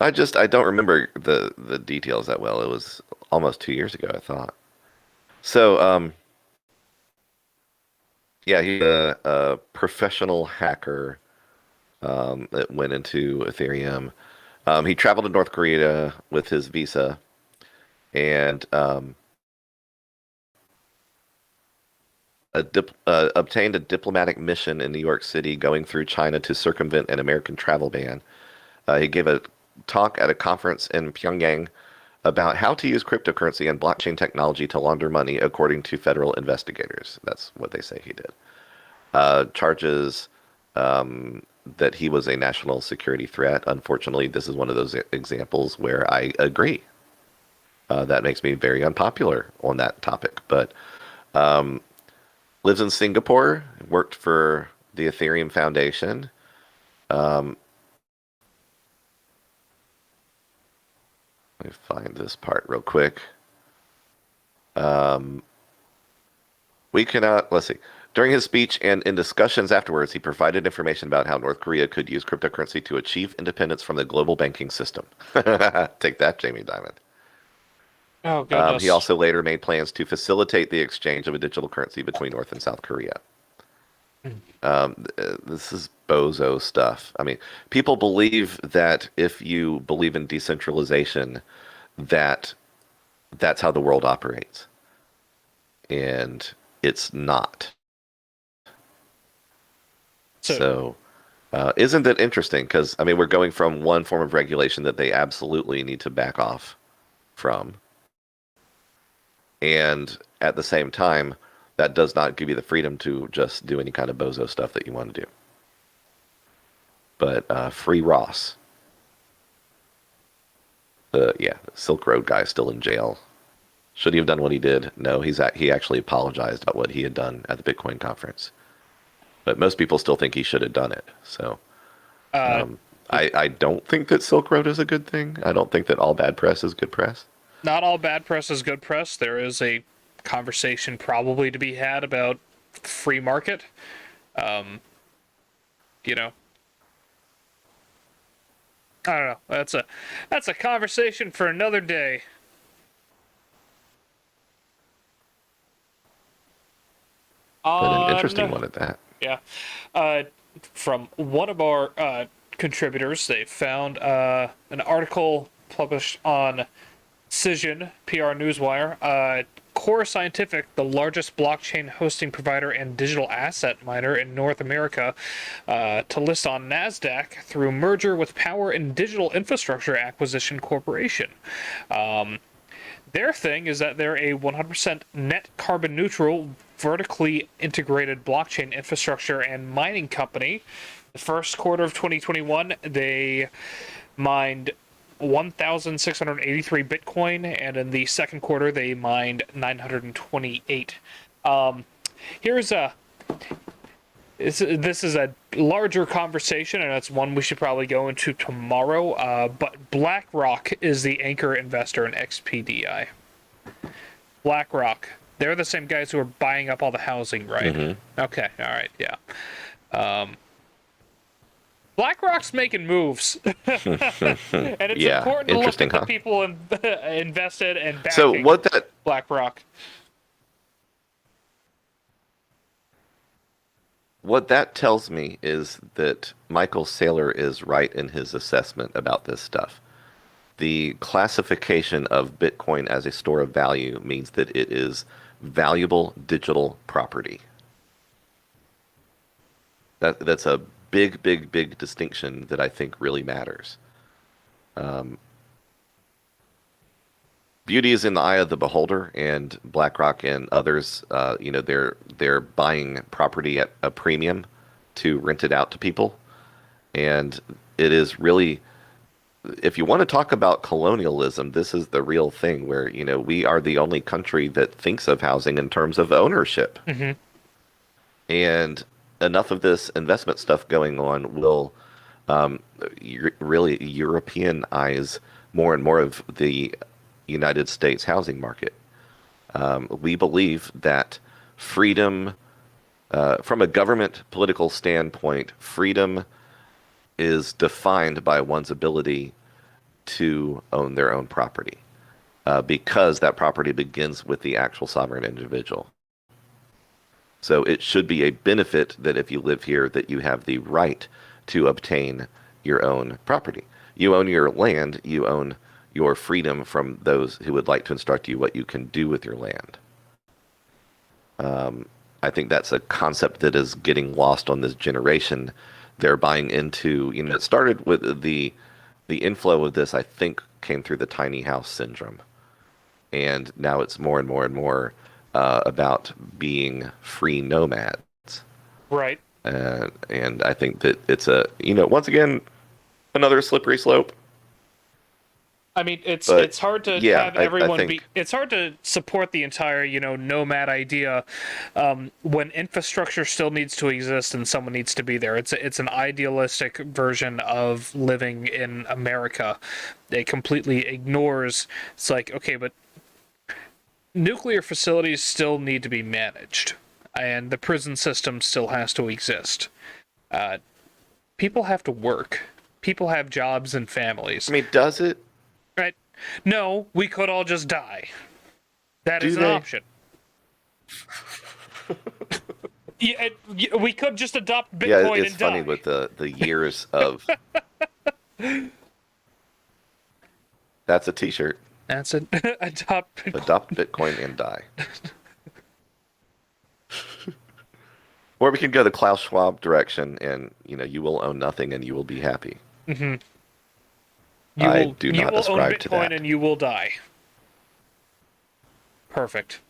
I don't remember the details that well. It was almost 2 years ago, I thought. So, yeah, he's a professional hacker that went into Ethereum. He traveled to North Korea with his visa and obtained a diplomatic mission in New York City going through China to circumvent an American travel ban. He gave a talk at a conference in Pyongyang about how to use cryptocurrency and blockchain technology to launder money, according to federal investigators. That's what they say he did. Charges that he was a national security threat. Unfortunately, this is one of those examples where I agree. That makes me very unpopular on that topic. But lives in Singapore, worked for the Ethereum Foundation. Let me find this part real quick. We cannot, let's see. During his speech and in discussions afterwards, he provided information about how North Korea could use cryptocurrency to achieve independence from the global banking system. Take that, Jamie Dimon. Oh, goodness. He also later made plans to facilitate the exchange of a digital currency between North and South Korea. This is bozo stuff. I mean, people believe that if you believe in decentralization, that's how the world operates. And it's not. So isn't that interesting? Because, I mean, we're going from one form of regulation that they absolutely need to back off from. And at the same time, that does not give you the freedom to just do any kind of bozo stuff that you want to do. But free Ross. Yeah, Silk Road guy is still in jail. Should he have done what he did? No, he actually apologized about what he had done at the Bitcoin conference. But most people still think he should have done it. So I don't think that Silk Road is a good thing. I don't think that all bad press is good press. Not all bad press is good press. There is a conversation probably to be had about free market. You know, I don't know. That's a conversation for another day. But an interesting one at that. Yeah. From one of our contributors, they found an article published on Cision, PR Newswire. Core Scientific, the largest blockchain hosting provider and digital asset miner in North America, to list on NASDAQ through merger with Power and Digital Infrastructure Acquisition Corporation. Their thing is that they're a 100% net carbon neutral vertically integrated blockchain infrastructure and mining company. The first quarter of 2021, they mined 1,683 Bitcoin, and in the second quarter, they mined 928. Here's a This is a larger conversation, and it's one we should probably go into tomorrow. But BlackRock is the anchor investor in XPDI. BlackRock. They're the same guys who are buying up all the housing, right? Mm-hmm. Okay, all right, yeah. BlackRock's making moves. And it's important to look at the people invested and backing BlackRock. What that tells me is that Michael Saylor is right in his assessment about this stuff. The classification of Bitcoin as a store of value means that it is valuable digital property. That's a big distinction that I think really matters. Beauty is in the eye of the beholder, and BlackRock and others, they're buying property at a premium to rent it out to people. And it is really, if you want to talk about colonialism, this is the real thing where, we are the only country that thinks of housing in terms of ownership. Mm-hmm. And enough of this investment stuff going on will really Europeanize more and more of the United States housing market. We believe that freedom, from a government political standpoint, freedom is defined by one's ability to own their own property, because that property begins with the actual sovereign individual. So it should be a benefit that if you live here, that you have the right to obtain your own property. You own your land, you own your freedom from those who would like to instruct you what you can do with your land. I think that's a concept that is getting lost on this generation. They're buying into, it started with the inflow of this, I think, came through the tiny house syndrome. And now it's more and more and more about being free nomads. Right. And I think that it's once again, another slippery slope. I mean, it's hard to have everyone be. It's hard to support the entire, nomad idea when infrastructure still needs to exist and someone needs to be there. It's an idealistic version of living in America. It completely ignores. It's like, okay, but nuclear facilities still need to be managed, and the prison system still has to exist. People have to work. People have jobs and families. I mean, does it? Right? No, we could all just die. That is an option. Yeah, we could just adopt Bitcoin and die. Yeah, it's funny with the years of... That's a t-shirt. That's it. Adopt Bitcoin. Adopt Bitcoin and die. Or we can go the Klaus Schwab direction and, you will own nothing and you will be happy. Mm-hmm. I do not ascribe to that. You will own Bitcoin and you will die. Perfect.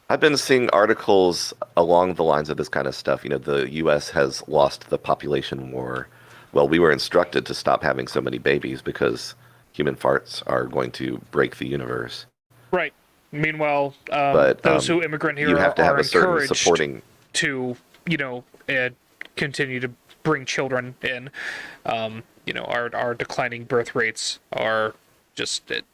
I've been seeing articles along the lines of this kind of stuff. The U.S. has lost the population war. Well, we were instructed to stop having so many babies because human farts are going to break the universe. Right. Meanwhile, those who immigrant here have to have a certain encouraged supporting to, continue to bring children in. Our declining birth rates are just it.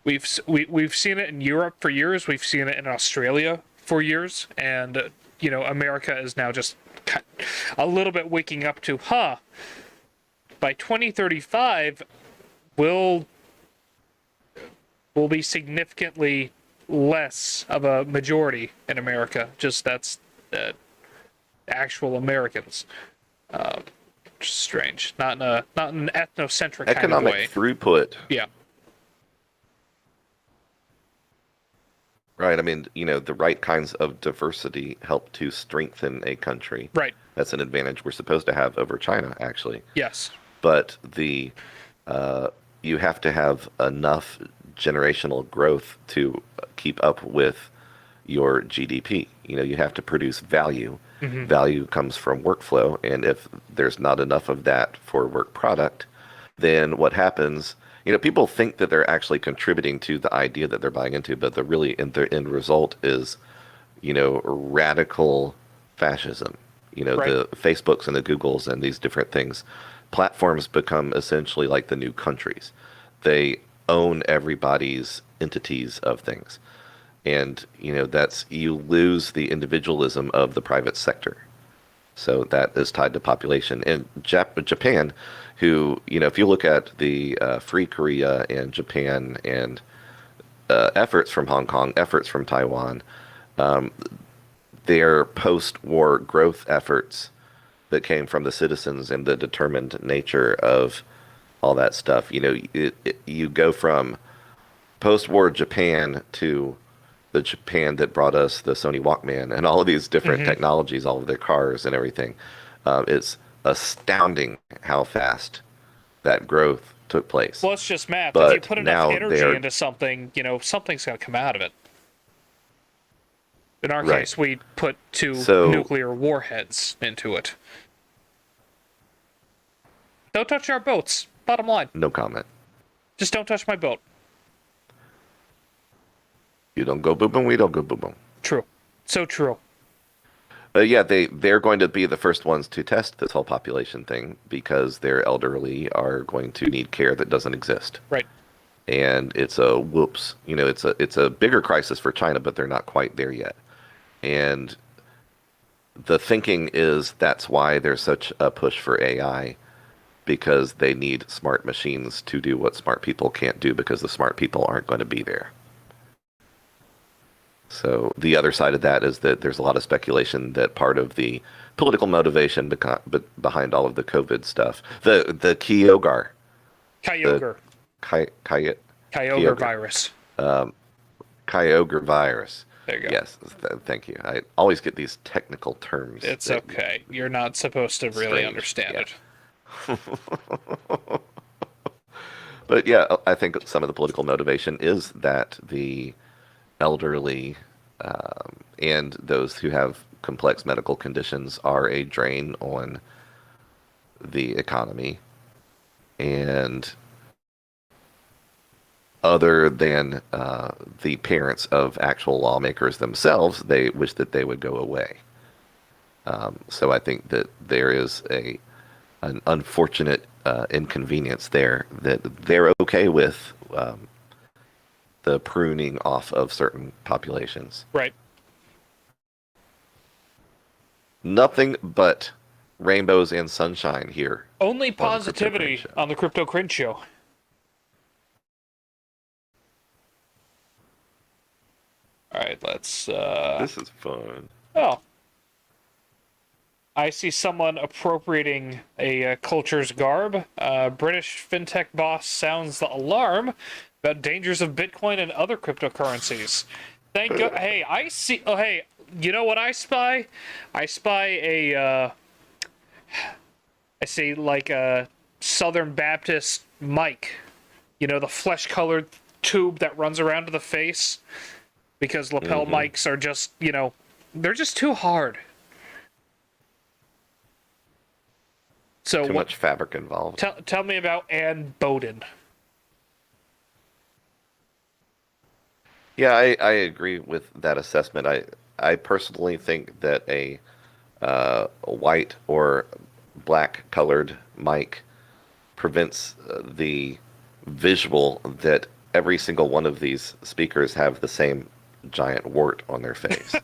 We've seen it in Europe for years. We've seen it in Australia for years, and America is now just a little bit waking up to, by 2035, we'll be significantly less of a majority in America. Just that's actual Americans. Strange, not in an ethnocentric economic kind of way. Throughput. Yeah. Right. I mean, the right kinds of diversity help to strengthen a country. Right. That's an advantage we're supposed to have over China, actually. Yes. But you have to have enough generational growth to keep up with your GDP. You have to produce value. Mm-hmm. Value comes from workflow, and if there's not enough of that for work product, then what happens? People think that they're actually contributing to the idea that they're buying into, but the end result is, radical fascism. Right. The Facebooks and the Googles and these different things. Platforms become essentially like the new countries. They own everybody's entities of things. And, you lose the individualism of the private sector. So that is tied to population. And Japan, who, if you look at the Free Korea and Japan and efforts from Hong Kong, efforts from Taiwan, their post-war growth efforts that came from the citizens and the determined nature of all that stuff. You go from post-war Japan to the Japan that brought us the Sony Walkman and all of these different technologies, all of their cars and everything. It's astounding how fast that growth took place. Well, it's just math. But if you put enough now energy into something, something's going to come out of it. In our case, we put two nuclear warheads into it. Don't touch our boats. Bottom line. No comment. Just don't touch my boat. You don't go boom boom, we don't go boom boom. True. So true. Yeah, they're going to be the first ones to test this whole population thing because their elderly are going to need care that doesn't exist. Right. And it's a whoops. It's a bigger crisis for China, but they're not quite there yet. And the thinking is that's why there's such a push for AI, because they need smart machines to do what smart people can't do because the smart people aren't going to be there. So the other side of that is that there's a lot of speculation that part of the political motivation behind all of the COVID stuff, the Kyogre virus. Kyogre virus. There you go. Yes, thank you. I always get these technical terms. It's okay. You're not supposed to really understand it. But yeah, I think some of the political motivation is that the elderly and those who have complex medical conditions are a drain on the economy. And other than the parents of actual lawmakers themselves, they wish that they would go away. So I think that there is an unfortunate inconvenience there that they're okay with the pruning off of certain populations. Right. Nothing but rainbows and sunshine here. Only positivity on the Crypto Cringe Show. All right, let's... This is fun. Oh. I see someone appropriating a culture's garb. British fintech boss sounds the alarm about dangers of Bitcoin and other cryptocurrencies. Thank God. Hey, I see... Oh, hey, you know what I spy? I spy a... I see, like, a Southern Baptist mic. The flesh-colored tube that runs around to the face. Because lapel mics are just, they're just too hard. So too much fabric involved. Tell me about Ann Bowden. Yeah, I agree with that assessment. I personally think that a white or black colored mic prevents the visual that every single one of these speakers have the same giant wart on their face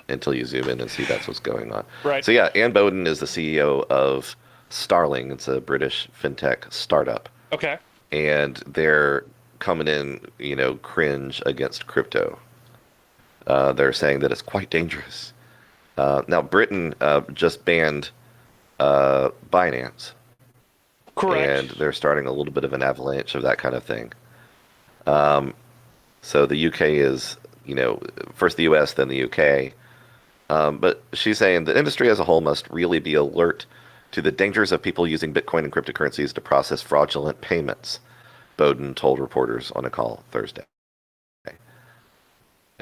until you zoom in and see that's what's going on. Right. So yeah, Ann Bowden is the CEO of Starling. It's a British fintech startup. Okay. And they're coming in, cringe against crypto. They're saying that it's quite dangerous. Now, Britain just banned Binance. Correct. And they're starting a little bit of an avalanche of that kind of thing. So the UK is, first the US, then the UK. But she's saying the industry as a whole must really be alert to the dangers of people using Bitcoin and cryptocurrencies to process fraudulent payments, Bowden told reporters on a call Thursday.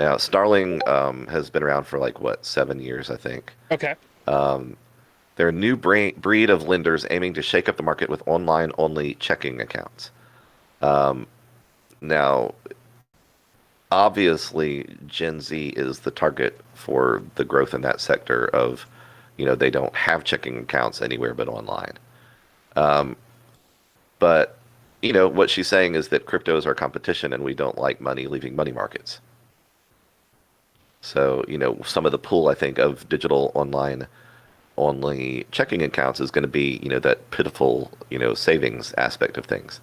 Now, Starling has been around for like what 7 years, I think. Okay. They're a new breed of lenders aiming to shake up the market with online-only checking accounts. Now, obviously, Gen Z is the target for the growth in that sector of, they don't have checking accounts anywhere but online. But, what she's saying is that crypto is our competition and we don't like money leaving money markets. So, some of the pool, I think, of digital online only checking accounts is going to be, that pitiful, savings aspect of things.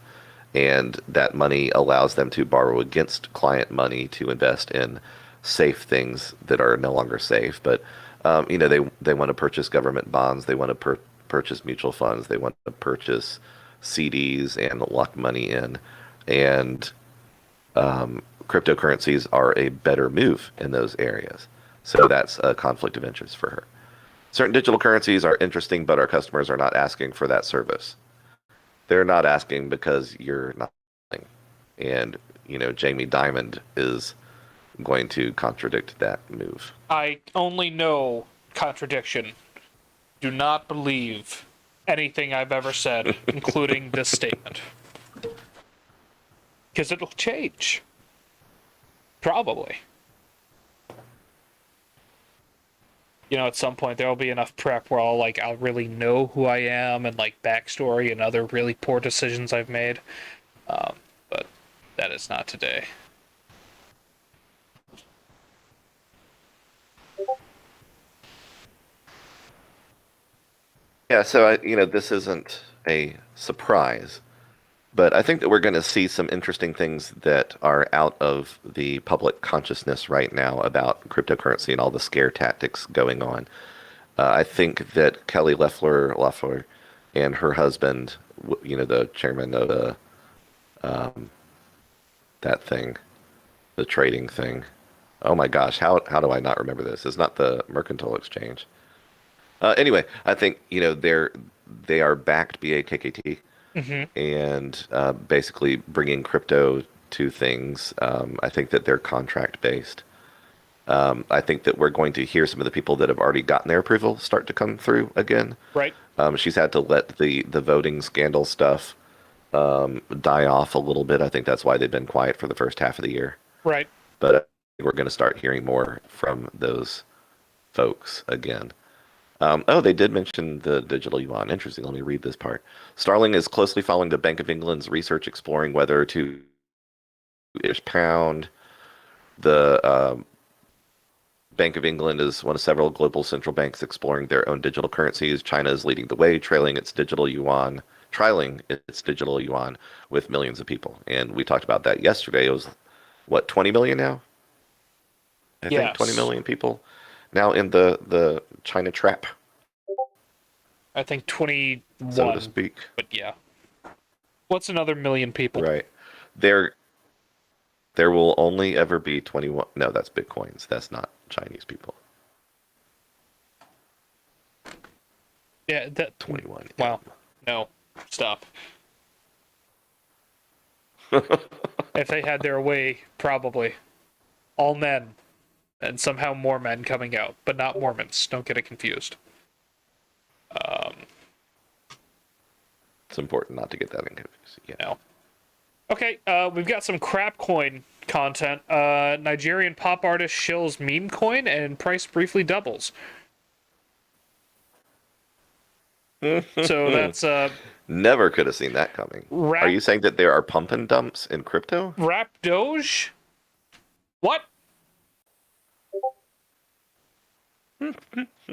And that money allows them to borrow against client money to invest in safe things that are no longer safe. But, they want to purchase government bonds. They want to purchase mutual funds. They want to purchase CDs and lock money in. And cryptocurrencies are a better move in those areas. So that's a conflict of interest for her. Certain digital currencies are interesting, but our customers are not asking for that service. They're not asking because you're not. And, Jamie Dimon is going to contradict that move. I only know contradiction. Do not believe anything I've ever said, including this statement. Because it'll change. Probably. At some point there will be enough prep where I'll really know who I am and backstory and other really poor decisions I've made. But that is not today. Yeah, so this isn't a surprise, but I think that we're going to see some interesting things that are out of the public consciousness right now about cryptocurrency and all the scare tactics going on. I think that Kelly Loeffler and her husband, the chairman of that thing, the trading thing. Oh my gosh, how do I not remember this? It's not the Mercantile Exchange. Anyway, I think they are backed BAKKT and basically bringing crypto to things. I think that they're contract based. I think that we're going to hear some of the people that have already gotten their approval start to come through again. Right. She's had to let the voting scandal stuff die off a little bit. I think that's why they've been quiet for the first half of the year. Right. But we're going to start hearing more from those folks again. They did mention the digital yuan. Interesting. Let me read this part. Starling is closely following the Bank of England's research exploring whether to ish pound. The Bank of England is one of several global central banks exploring their own digital currencies. China is leading the way, trialing its digital yuan with millions of people. And we talked about that yesterday. It was, 20 million now? I think 20 million people now in the China trap. I think 21. So to speak. But yeah. What's another million people? Right. There will only ever be 21. No, that's Bitcoins. That's not Chinese people. Yeah, that 21. Wow. No. Stop. If they had their way, probably. All men. And somehow more men coming out, but not Mormons. Don't get it confused. It's important not to get that confused. Yeah. No. Okay, we've got some crap coin content. Nigerian pop artist shills meme coin and price briefly doubles. So that's Never could have seen that coming. Are you saying that there are pump and dumps in crypto? Rap Doge? What?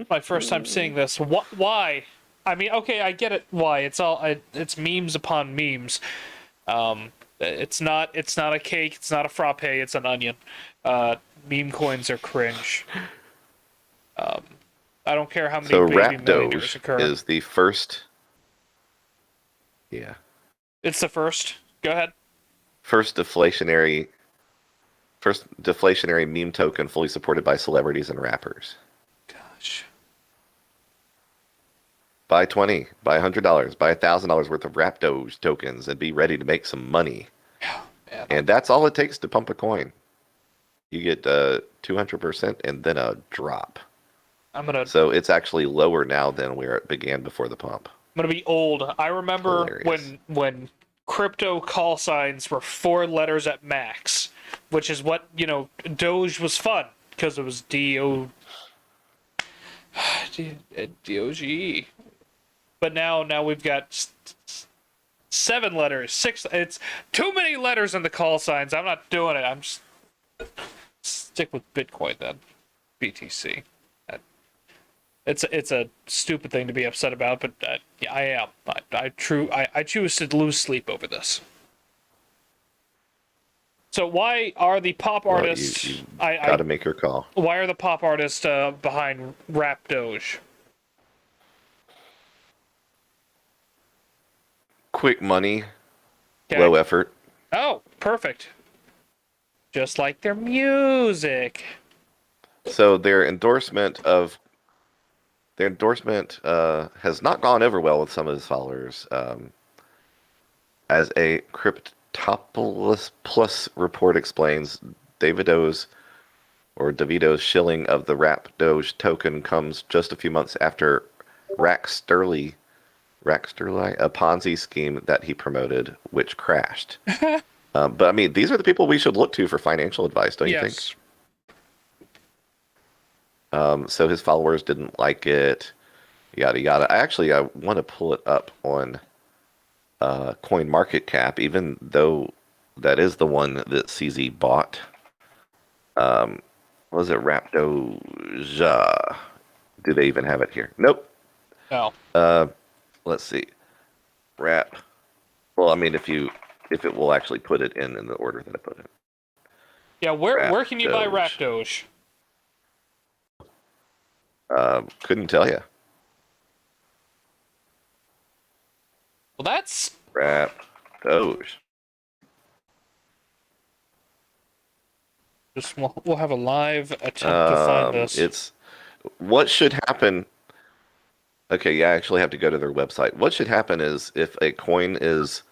My first time seeing this. What? Why? I mean, okay, I get it. Why? It's memes upon memes. It's not a cake. It's not a frappe. It's an onion. Meme coins are cringe. I don't care how many So baby Rap millionaires Doge occur. is the first. Yeah. It's the first. Go ahead. First deflationary meme token fully supported by celebrities and rappers. Gosh. Buy 20, buy $100, buy $1,000 worth of Rap Doge tokens and be ready to make some money. Man. And that's all it takes to pump a coin. You get 200% and then a drop. I'm gonna So it's actually lower now than where it began before the pump. be old. I remember Hilarious. when crypto call signs were 4 letters at max, which is what, Doge was fun because it was DOGE. But now we've got 7 letters, 6. It's too many letters in the call signs. I'm not doing it. I'm just stick with Bitcoin then. BTC. It's a stupid thing to be upset about, but yeah, I am. I choose to lose sleep over this. So why are the pop artists? You got to make your call. Why are the pop artists behind Rap Doge? Quick money, Okay. low effort. Oh, perfect. Just like their music. So their endorsement has not gone over well with some of his followers. As a Cryptopolis Plus report explains, Davido's shilling of the Rap Doge token comes just a few months after Racksterly, a Ponzi scheme that he promoted, which crashed. But I mean, these are the people we should look to for financial advice, don't you think? Yes. So his followers didn't like it, yada yada. I want to pull it up on Coin Market Cap, even though that is the one that CZ bought. Was it Rapdoja? Do they even have it here? Nope. No. Let's see. Rap. Well, I mean, if it will actually put it in the order that I put it. Yeah, where can you buy Rap Doge? Couldn't tell you. Well, that's Rap Doge. just we'll have a live attempt to find this. It's what should happen. Okay, yeah, I actually have to go to their website. What should happen is if a coin is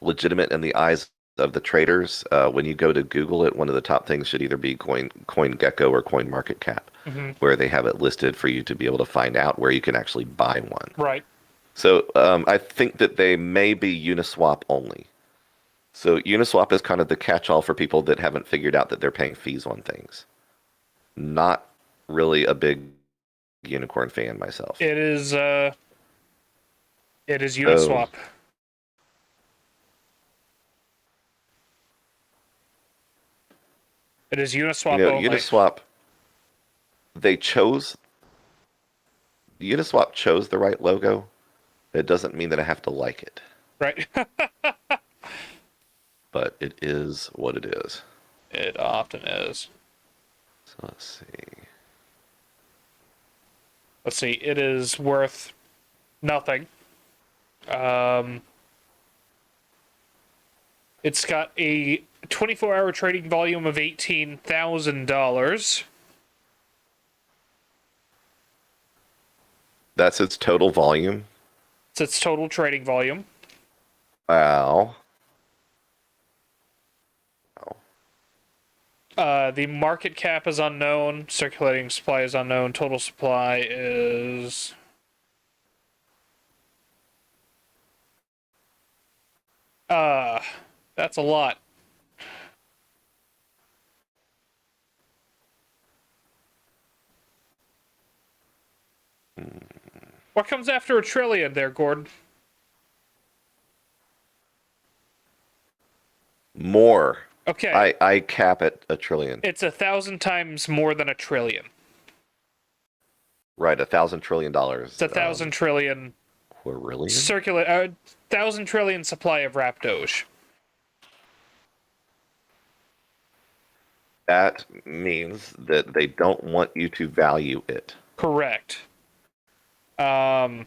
legitimate in the eyes of the traders, when you go to Google it, one of the top things should either be CoinGecko or CoinMarketCap, where they have it listed for you to be able to find out where you can actually buy one. Right. So I think that they may be Uniswap only. So Uniswap is kind of the catch-all for people that haven't figured out that they're paying fees on things. Not really a big unicorn fan myself. It is Uniswap. It is Uniswap only. Uniswap, Uniswap chose the right logo. It doesn't mean that I have to like it. Right. But it is what it is. It often is. So let's see. Let's see. It is worth nothing. It's got a 24-hour trading volume of $18,000. That's its total volume. It's its total trading volume. Wow. The market cap is unknown. Circulating supply is unknown. Total supply is... that's a lot. What comes after a trillion there, Gordon? More. Okay. I cap at $1 trillion. It's 1,000 times more than a trillion. Right, $1,000 trillion. It's 1,000 trillion. Quadrillion? 1,000 trillion supply of Rap Doge. That means that they don't want you to value it. Correct. You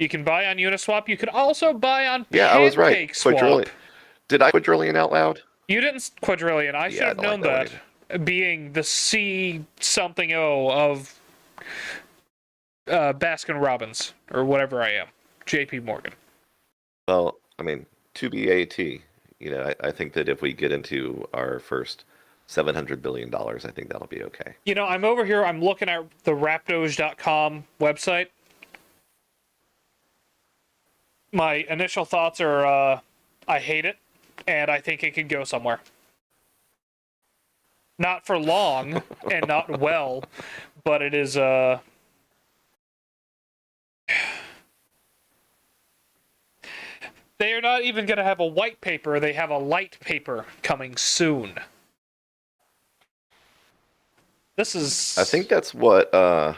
can buy on Uniswap. You could also buy on I was right. PancakeSwap. Quadrillion. Did I quadrillion out loud? You didn't quadrillion. I should have known like that. Being the C something O of Baskin Robbins or whatever I am, JP Morgan. Well, I mean, to be AT, I think that if we get into our first $700 billion, I think that'll be okay. You know, I'm over here, I'm looking at the Rapdoge.com website. My initial thoughts are, I hate it, and I think it could go somewhere. Not for long, and not well, but it is, They are not even going to have a white paper, they have a light paper coming soon. This is... I think that's what, I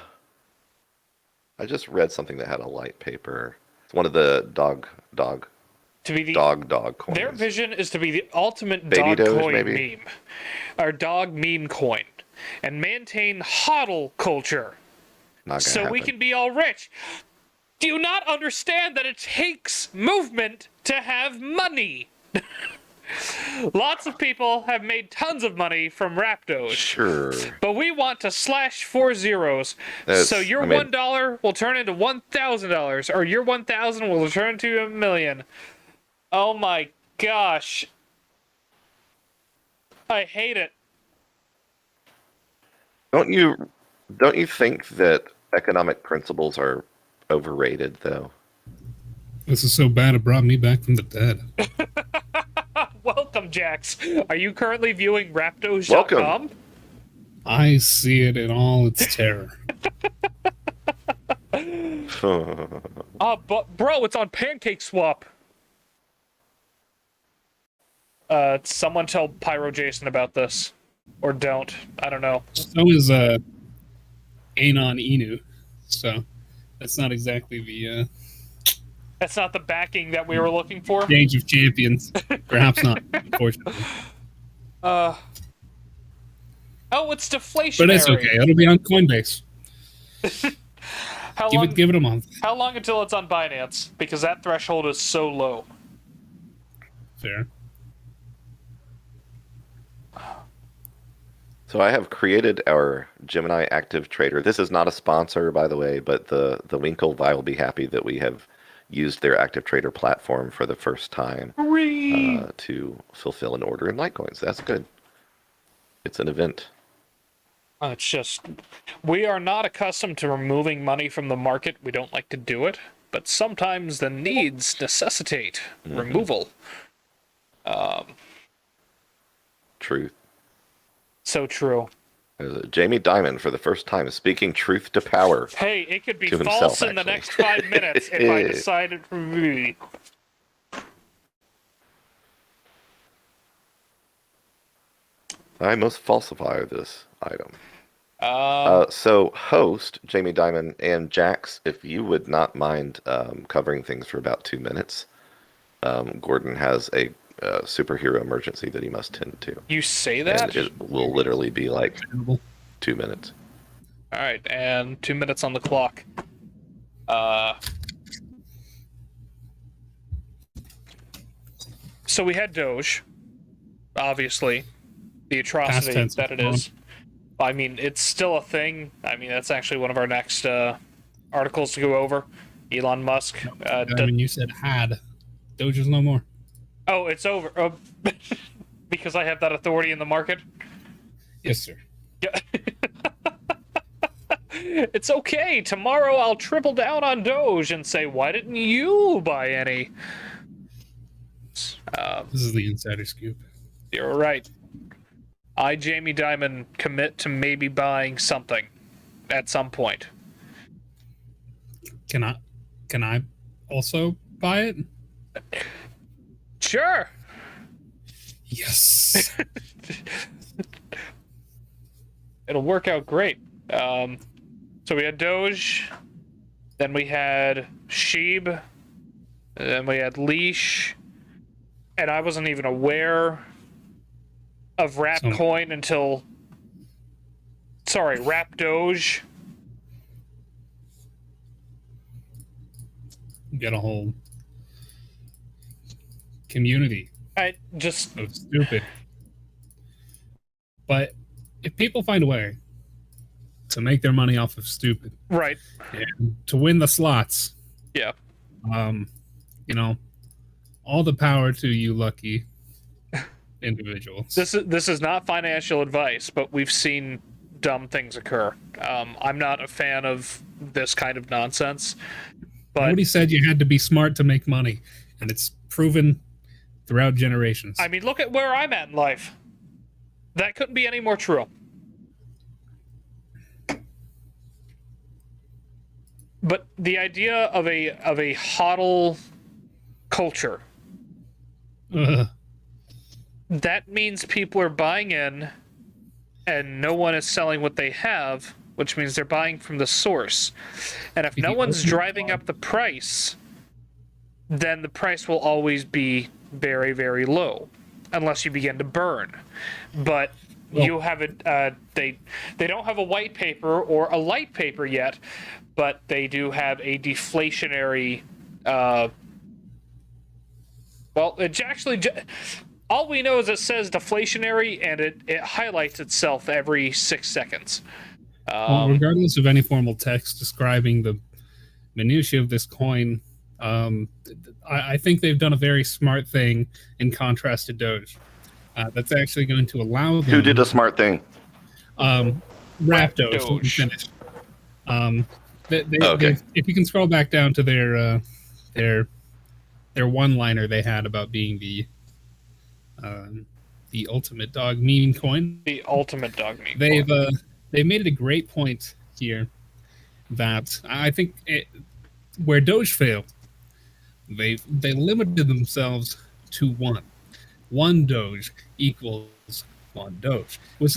just read something that had a light paper. It's one of the dog to be the coins. Their vision is to be the ultimate Baby dog Doge, coin maybe? meme. Or dog meme coin. And maintain hodl culture. Not gonna So happen. we can be all rich. Do you not understand that it takes movement to have money? Lots of people have made tons of money from Rapdos. Sure. But we want to slash 4 zeros. So your $1 will turn into $1,000, or your 1,000 will turn into $1 million. Oh my gosh. I hate it. Don't you think that economic principles are overrated, though? This is so bad it brought me back from the dead. Welcome, Jax. Are you currently viewing Rapdos.com? Welcome. I see it in all its terror. But bro, it's on Pancake Swap. Someone tell Pyro Jason about this. Or don't. I don't know. So is Anon Inu. So that's not exactly the That's not the backing that we were looking for. Age of Champions. Perhaps not, unfortunately. Oh, it's deflationary. But it's okay. It'll be on Coinbase. Give it a month. How long until it's on Binance? Because that threshold is so low. Fair. So I have created our Gemini Active Trader. This is not a sponsor, by the way, but the Winklevi will be happy that we have used their Active Trader platform for the first time to fulfill an order in Litecoins. That's good. It's an event. It's just, we are not accustomed to removing money from the market. We don't like to do it, but sometimes the needs necessitate removal. Truth. So true. Jamie Dimon, for the first time, is speaking truth to power. Hey, it could be To false himself, in the actually. next 5 minutes if I decided. I must falsify this item. Um, So, host, Jamie Dimon, and Jax, if you would not mind covering things for about 2 minutes. Gordon has a superhero emergency that he must tend to. You say And that? it will literally be like Terrible. 2 minutes. All right, and 2 minutes on the clock. So we had Doge, obviously, the atrocity tense, that it is. I mean, it's still a thing. I mean, that's actually one of our next articles to go over. Elon Musk. I mean, you said had. Doge is no more. Oh, it's over. Because I have that authority in the market. Yes, sir. Yeah. It's okay. Tomorrow I'll triple down on Doge and say, why didn't you buy any? This is the insider scoop. You're right. I, Jamie Dimon, commit to maybe buying something at some point. Can I also buy it? Sure. Yes. It'll work out great. So we had Doge, then we had Sheeb, then we had Leash, and I wasn't even aware of Rapcoin until... Sorry, Rapdoge. Get a whole community I just... of stupid. But if people find a way to make their money off of stupid, Right. and to win the slots, Yeah. you know, all the power to you, Lucky. individuals. This is not financial advice, but we've seen dumb things occur. I'm not a fan of this kind of nonsense. But Nobody said you had to be smart to make money, and it's proven throughout generations. I mean, look at where I'm at in life. That couldn't be any more true. But the idea of a hodl culture, that means people are buying in and no one is selling what they have, which means they're buying from the source. And if no one's driving up the price, then the price will always be very, very low, unless you begin to burn. But you have they don't have a white paper or a light paper yet, but they do have a deflationary. Well, it actually. All we know is it says deflationary, and it highlights itself every 6 seconds. Well, regardless of any formal text describing the minutiae of this coin, I think they've done a very smart thing in contrast to Doge. That's actually going to allow them... Who did a smart thing? Rap Doge. Let me finish. Okay. If you can scroll back down to their one-liner they had about being the ultimate dog meme coin. The ultimate dog meme coin. They've made it a great point here that I think where Doge failed, they limited themselves to one. One Doge equals one Doge, which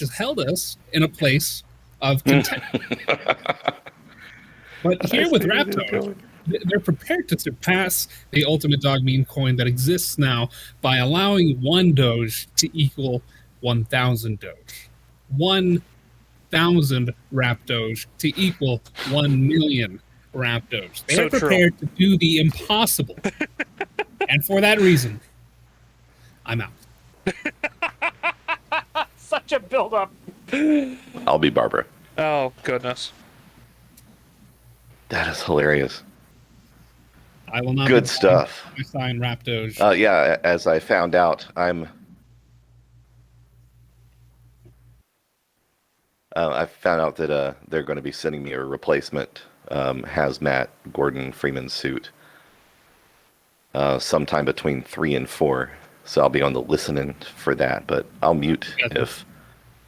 has held us in a place of content. But here with Rap Doge, they're prepared to surpass the ultimate dog meme coin that exists now by allowing one Doge to equal 1,000 Doge. 1,000 Rap Doge to equal 1 million Rap Doge. They're prepared to do the impossible. And for that reason, I'm out. Such a build-up. I'll be Barbara. Oh, goodness. That is hilarious. I will not. Good stuff. I sign Rap Doge. Yeah, as I found out, I found out that they're going to be sending me a replacement hazmat Gordon Freeman suit sometime between 3 and 4. So I'll be on the listening for that, but I'll mute if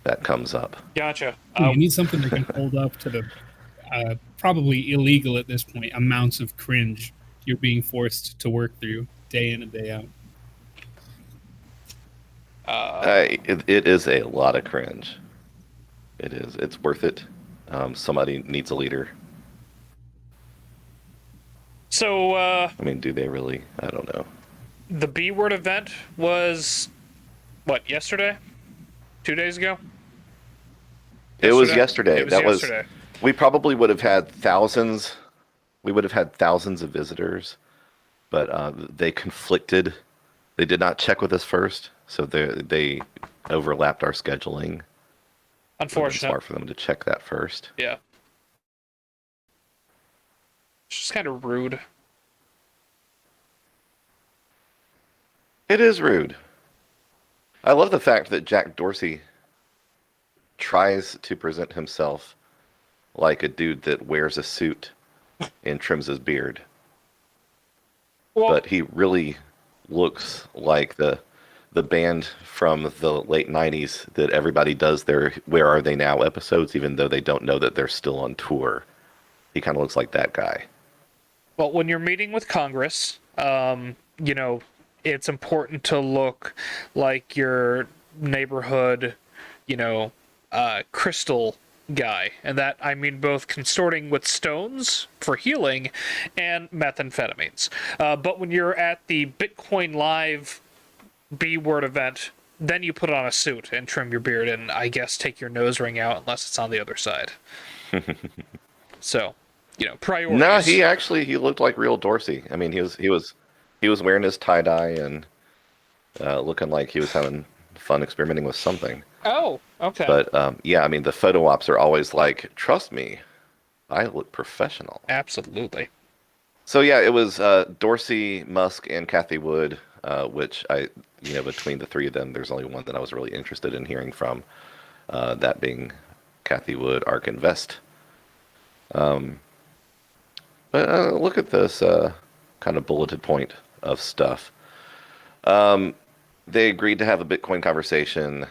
that comes up. Gotcha. You need something that can hold up to the probably illegal at this point amounts of cringe you're being forced to work through day in and day out. It is a lot of cringe. It is. It's worth it. Somebody needs a leader. So, I mean, do they really? I don't know. The B-word event was, what, yesterday? 2 days ago? It was yesterday. It was yesterday. We probably would have had thousands. We would have had thousands of visitors, but they conflicted. They did not check with us first, so they overlapped our scheduling. Unfortunate. It's smart for them to check that first. Yeah. It's just kind of rude. It is rude. I love the fact that Jack Dorsey tries to present himself like a dude that wears a suit and trims his beard. Well, but he really looks like the band from the late 90s that everybody does their Where Are They Now episodes, even though they don't know that they're still on tour. He kind of looks like that guy. Well, when you're meeting with Congress, you know, it's important to look like your neighborhood, you know, crystal guy. And that, I mean, both consorting with stones for healing and methamphetamines. But when you're at the Bitcoin Live B-word event, then you put on a suit and trim your beard and, I guess, take your nose ring out unless it's on the other side. So, you know, priorities. No, he looked like real Dorsey. I mean, he was wearing his tie-dye and looking like he was having fun experimenting with something. Oh, okay. But, yeah, I mean, the photo ops are always like, trust me, I look professional. Absolutely. So, yeah, it was Dorsey, Musk, and Kathy Wood, which between the three of them, there's only one that I was really interested in hearing from, that being Kathy Wood, Ark Invest. But look at this kind of bulleted point of stuff. They agreed to have a Bitcoin conversation.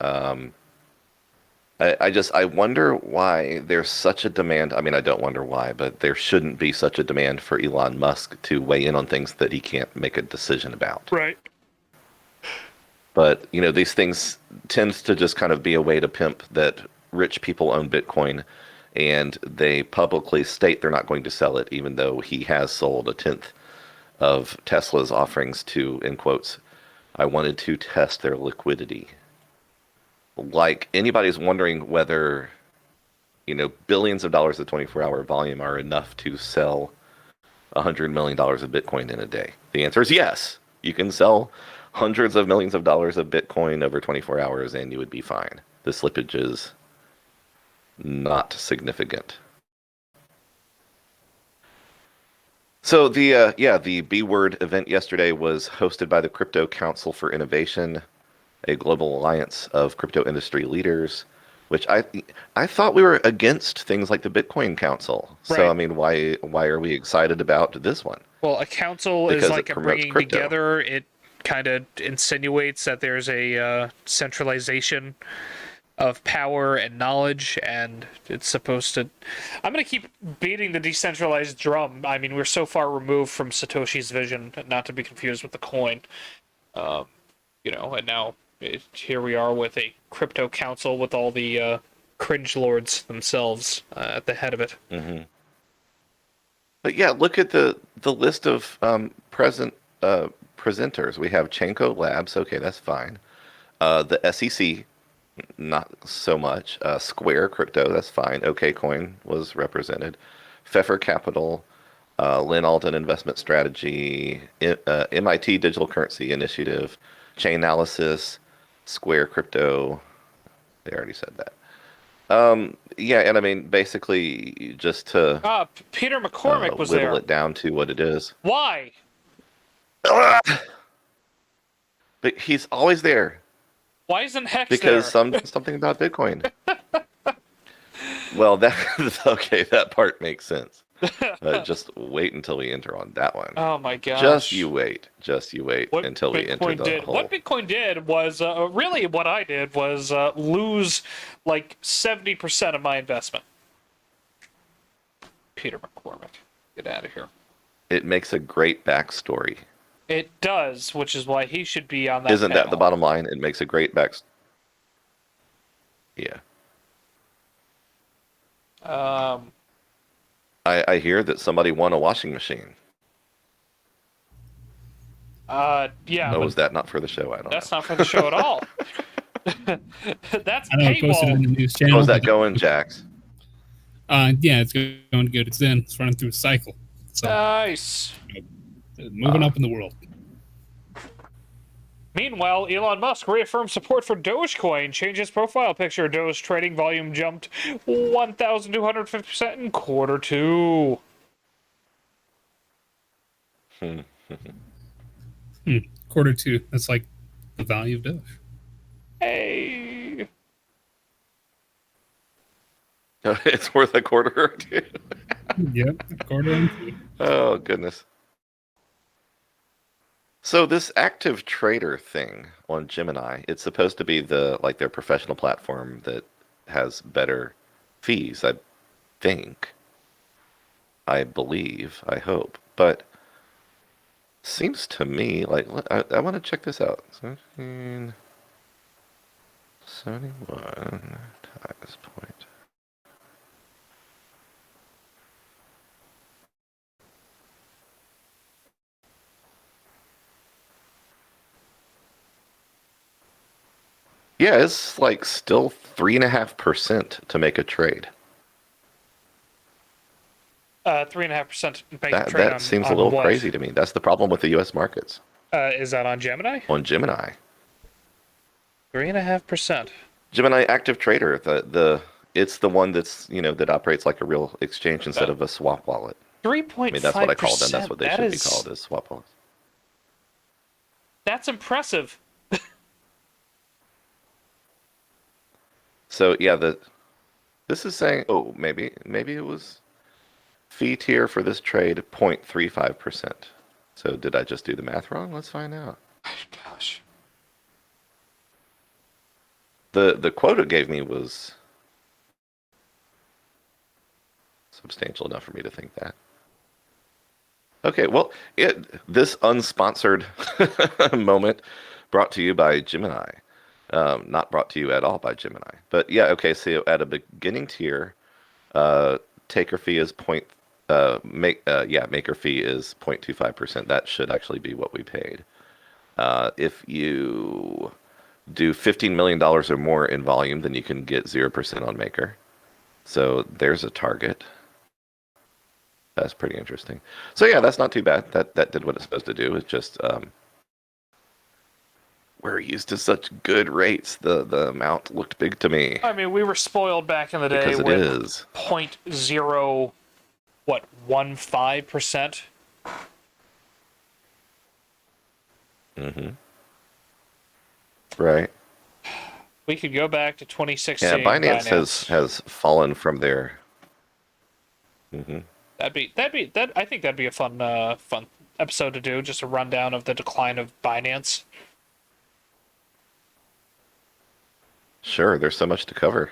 I wonder why there's such a demand. I mean, I don't wonder why, but there shouldn't be such a demand for Elon Musk to weigh in on things that he can't make a decision about. Right. But, these things tends to just kind of be a way to pimp that rich people own Bitcoin, and they publicly state they're not going to sell it, even though he has sold a tenth of Tesla's offerings to, in quotes, I wanted to test their liquidity. Like anybody's wondering whether, billions of dollars of 24-hour volume are enough to sell $100 million of Bitcoin in a day. The answer is yes. You can sell hundreds of millions of dollars of Bitcoin over 24 hours and you would be fine. The slippage is not significant. So the B Word event yesterday was hosted by the Crypto Council for Innovation, a global alliance of crypto industry leaders, which I thought we were against things like the Bitcoin Council. Right. So I mean, why are we excited about this one? Well, a council Because is it like a promotes bringing crypto. together. It kind of insinuates that there's a centralization of power and knowledge, and it's supposed to... I'm going to keep beating the decentralized drum. I mean, we're so far removed from Satoshi's vision, not to be confused with the coin. And now here we are with a crypto council with all the cringe lords themselves at the head of it. Mm-hmm. But yeah, look at the list of presenters. We have Chenko Labs. Okay, that's fine. The SEC, not so much. Square Crypto, that's fine. OKCoin was represented. Pfeffer Capital, Lynn Alden Investment Strategy, MIT Digital Currency Initiative, Chainalysis, Square Crypto. They already said that. Yeah, and I mean, basically, just to Peter McCormick was whittle there. it down to what it is. Why? But he's always there. Why isn't Hex Because there? something about Bitcoin. Well, okay. That part makes sense. Just wait until we enter on that one. Oh my gosh! Just you wait What until we enter the whole. What Bitcoin did was really what I did was lose like 70% of my investment. Peter McCormick, get out of here. It makes a great backstory. It does, which is why he should be on that. Isn't panel. that the bottom line? It makes a great backstory. Yeah. I hear that somebody won a washing machine. Yeah. Oh, was that not for the show? I don't know. That's not for the show at all. That's I know I posted it in paywall. the news channel. How's that going, Jax? Yeah, it's going good. It's in. It's running through a cycle. So Nice. moving up in the world. Meanwhile, Elon Musk reaffirmed support for Dogecoin, changed his profile picture. Doge trading volume jumped 1,250% in quarter two. Quarter two. That's like the value of Doge. Hey. It's worth a quarter or two. Yep, a quarter and two. Oh, goodness. So this active trader thing on Gemini, it's supposed to be their professional platform that has better fees, I think. I believe, I hope. But seems to me like I want to check this out. 71 times point. Yeah, it's like still 3.5% to make a trade. 3.5% make a trade That seems a little crazy to me. That's the problem with the U.S. markets. Is that on Gemini? On Gemini. 3.5%. Gemini Active Trader, it's the one that's that operates like a real exchange instead of a swap wallet. 3.5%. I mean, that's what I call them. That's what they should be called, as swap wallets. That's impressive. So yeah, this is saying, oh, maybe it was fee tier for this trade 0.35%. So did I just do the math wrong? Let's find out. Gosh. The quote it gave me was substantial enough for me to think that. Okay, well, this unsponsored moment brought to you by Gemini. Not brought to you at all by Gemini. But yeah, okay, so at a beginning tier, taker fee is maker fee is 0.25%. That should actually be what we paid. If you do $15 million or more in volume, then you can get 0% on maker. So there's a target. That's pretty interesting. So yeah, that's not too bad. That did what it's supposed to do. It's just we're used to such good rates. The amount looked big to me. I mean, we were spoiled back in the day Because it with is. 0.15%. Mm-hmm. Right. We could go back to 2016. Yeah, Binance has fallen from there. Mm-hmm. I think that'd be a fun episode to do, just a rundown of the decline of Binance. Sure, there's so much to cover.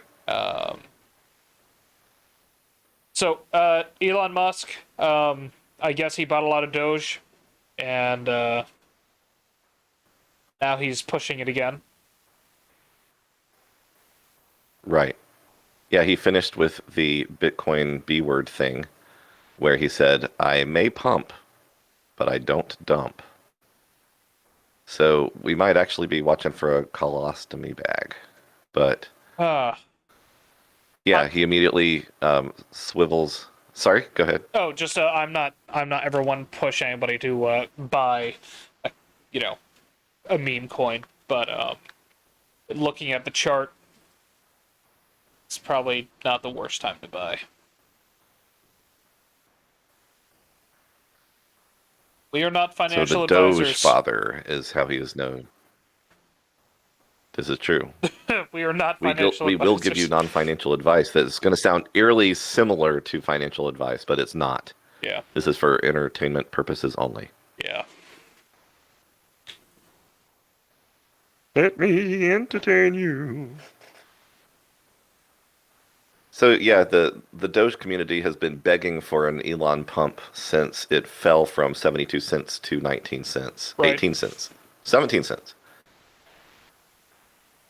So Elon Musk, I guess he bought a lot of Doge, and now he's pushing it again. Right. Yeah, he finished with the Bitcoin B word thing, where he said, I may pump, but I don't dump. So we might actually be watching for a colostomy bag. But yeah, he immediately swivels. Sorry, go ahead. Oh, just I'm not ever one to push anybody to buy, a meme coin, but looking at the chart, it's probably not the worst time to buy. We are not financial So the Doge advisors. father is how he is known. This is true. We are not financial We advisors. will give you non-financial advice that's going to sound eerily similar to financial advice, but it's not. Yeah. This is for entertainment purposes only. Yeah. Let me entertain you. So yeah, the Doge community has been begging for an Elon pump since it fell from 72 cents to 19 cents, Right. 18 cents, 17 cents.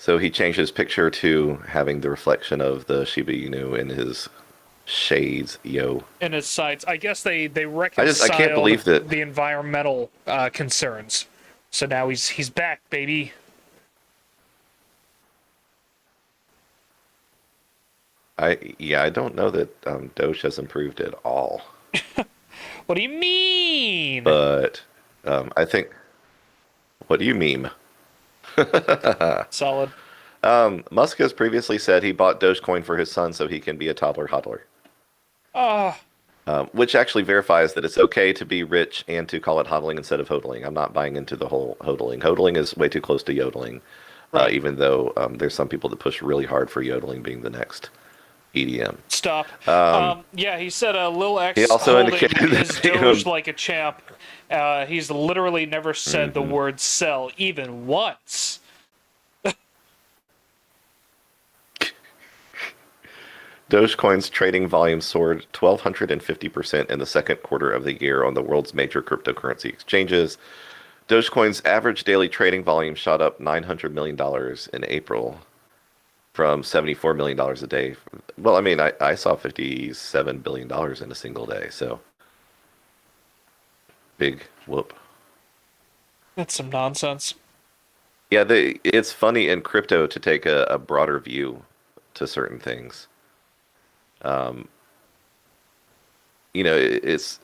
So he changed his picture to having the reflection of the Shiba Inu in his shades, In his sights, I guess they reconciled I can't believe that the environmental concerns. So now he's back, baby. I don't know that Doge has improved at all. What do you mean? But I think, what do you meme? Solid. Musk has previously said he bought Dogecoin for his son so he can be a toddler hodler. Which actually verifies that it's okay to be rich and to call it hodling instead of hodling. I'm not buying into the whole hodling. Hodling is way too close to yodeling, Right. even though there's some people that push really hard for yodeling being the next EDM. Stop. Yeah, he said Lil X He also holding indicated that his he Doge would- like a champ. He's literally never said the word sell even once. Dogecoin's trading volume soared 1,250% in the second quarter of the year on the world's major cryptocurrency exchanges. Dogecoin's average daily trading volume shot up $900 million in April from $74 million a day. Well, I mean, I saw $57 billion in a single day, so big whoop. That's some nonsense. Yeah, it's funny in crypto to take a broader view to certain things. It's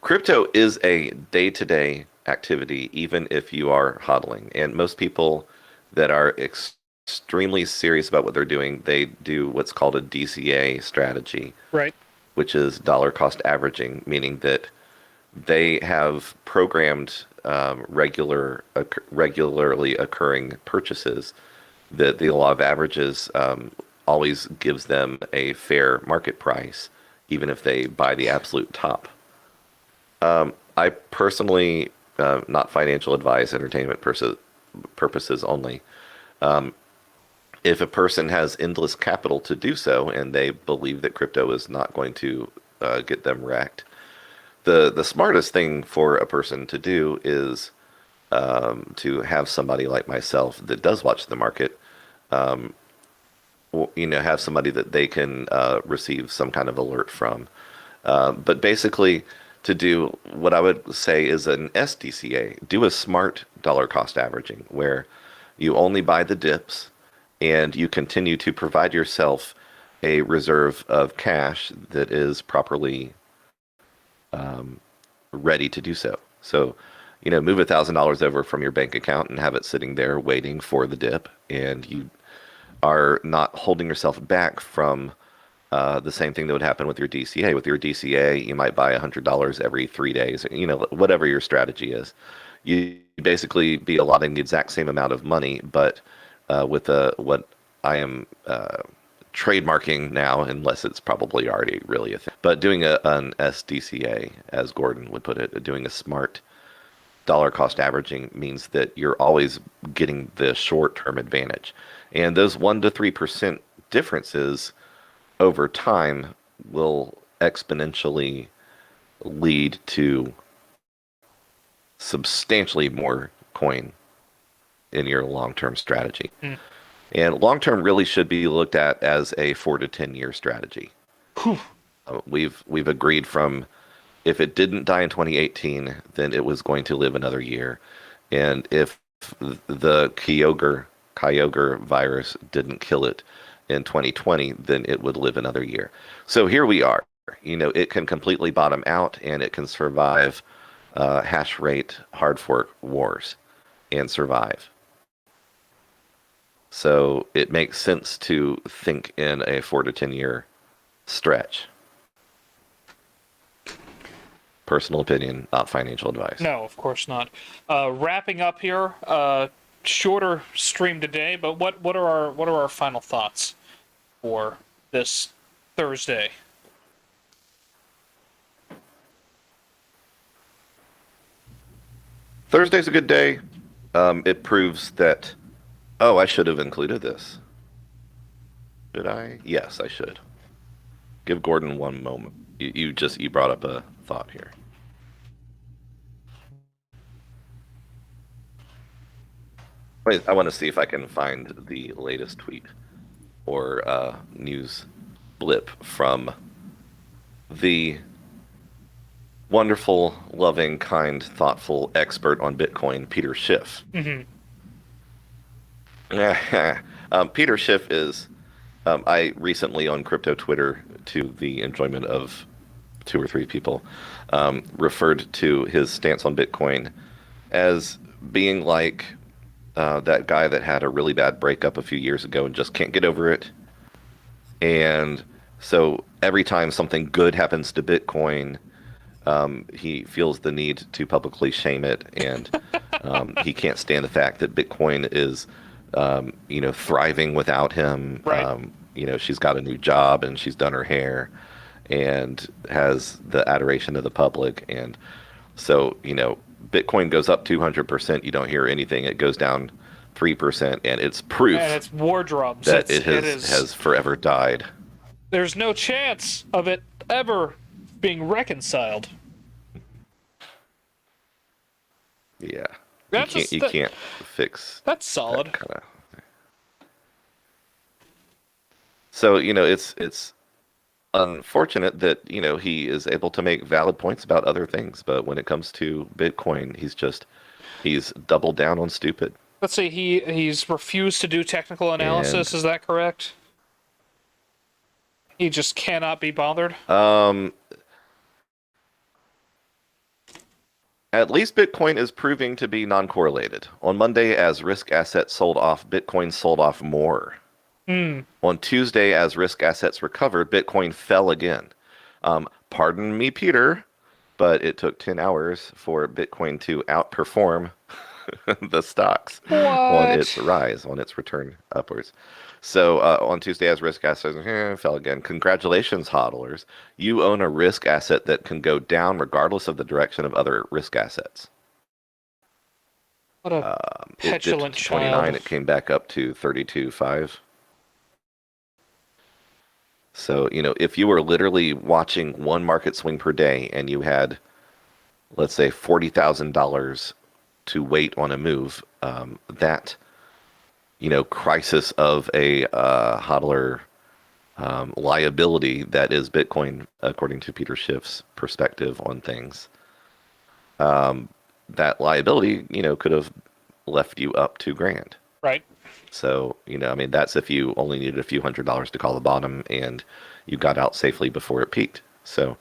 crypto is a day-to-day activity, even if you are hodling. And most people that are extremely serious about what they're doing, they do what's called a DCA strategy, Right. which is dollar cost averaging, meaning that they have programmed regularly occurring purchases, that the law of averages always gives them a fair market price, even if they buy the absolute top. I personally, not financial advice, entertainment purposes only. If a person has endless capital to do so, and they believe that crypto is not going to get them wrecked, the smartest thing for a person to do is to have somebody like myself that does watch the market, have somebody that they can receive some kind of alert from. But basically, to do what I would say is an SDCA, do a smart dollar cost averaging, where you only buy the dips and you continue to provide yourself a reserve of cash that is properly ready to do so. So, move $1,000 over from your bank account and have it sitting there waiting for the dip, and you are not holding yourself back from the same thing that would happen with your DCA. With your DCA, you might buy $100 every 3 days, whatever your strategy is. You basically be allotting the exact same amount of money, but with what I am trademarking now, unless it's probably already really a thing, but doing an SDCA, as Gordon would put it, doing a smart dollar cost averaging means that you're always getting the short-term advantage. And those 1 to 3% differences over time will exponentially lead to substantially more coin in your long-term strategy. And long-term really should be looked at as a 4 to 10 year strategy. We've agreed from, if it didn't die in 2018, then it was going to live another year. And if the Kyogre virus didn't kill it in 2020, then it would live another year. So here we are. It can completely bottom out, and it can survive hash rate hard fork wars and survive. So it makes sense to think in a 4 to 10 year stretch. Personal opinion, not financial advice. No, of course not. Wrapping up here, shorter stream today, but what are our final thoughts for this Thursday? Thursday's a good day. It proves that. Oh, I should have included this. Did I? Yes, I should. Give Gordon one moment. You brought up a thought here. Wait, I want to see if I can find the latest tweet or news blip from the wonderful, loving, kind, thoughtful expert on Bitcoin, Peter Schiff. Mm-hmm. Peter Schiff is, I recently on crypto Twitter, to the enjoyment of 2 or 3 people, referred to his stance on Bitcoin as being like that guy that had a really bad breakup a few years ago and just can't get over it. And so every time something good happens to Bitcoin, he feels the need to publicly shame it, and he can't stand the fact that Bitcoin is thriving without him. Right. She's got a new job and she's done her hair and has the adoration of the public. And so, Bitcoin goes up 200%. You don't hear anything. It goes down 3%. And it's proof And it's war drums. that it has forever died. There's no chance of it ever being reconciled. Yeah. That's you can't fix. That's solid. That kinda. So, it's unfortunate that, he is able to make valid points about other things, but when it comes to Bitcoin, he's doubled down on stupid. Let's see, he's refused to do technical analysis, is that correct? He just cannot be bothered? At least Bitcoin is proving to be non-correlated. On Monday, as risk assets sold off, Bitcoin sold off more. On Tuesday, as risk assets recovered, Bitcoin fell again. Pardon me, Peter, but it took 10 hours for Bitcoin to outperform the stocks on What? its rise, on its return upwards. So on Tuesday, as risk assets fell again. Congratulations, hodlers. You own a risk asset that can go down regardless of the direction of other risk assets. What a It dipped petulant to 29. child. It came back up to 32.5. So, if you were literally watching one market swing per day and you had, let's say, $40,000 to wait on a move, that, crisis of a hodler liability that is Bitcoin, according to Peter Schiff's perspective on things, that liability, could have left you up $2,000. Right. So, that's if you only needed a few $100s to call the bottom and you got out safely before it peaked. So,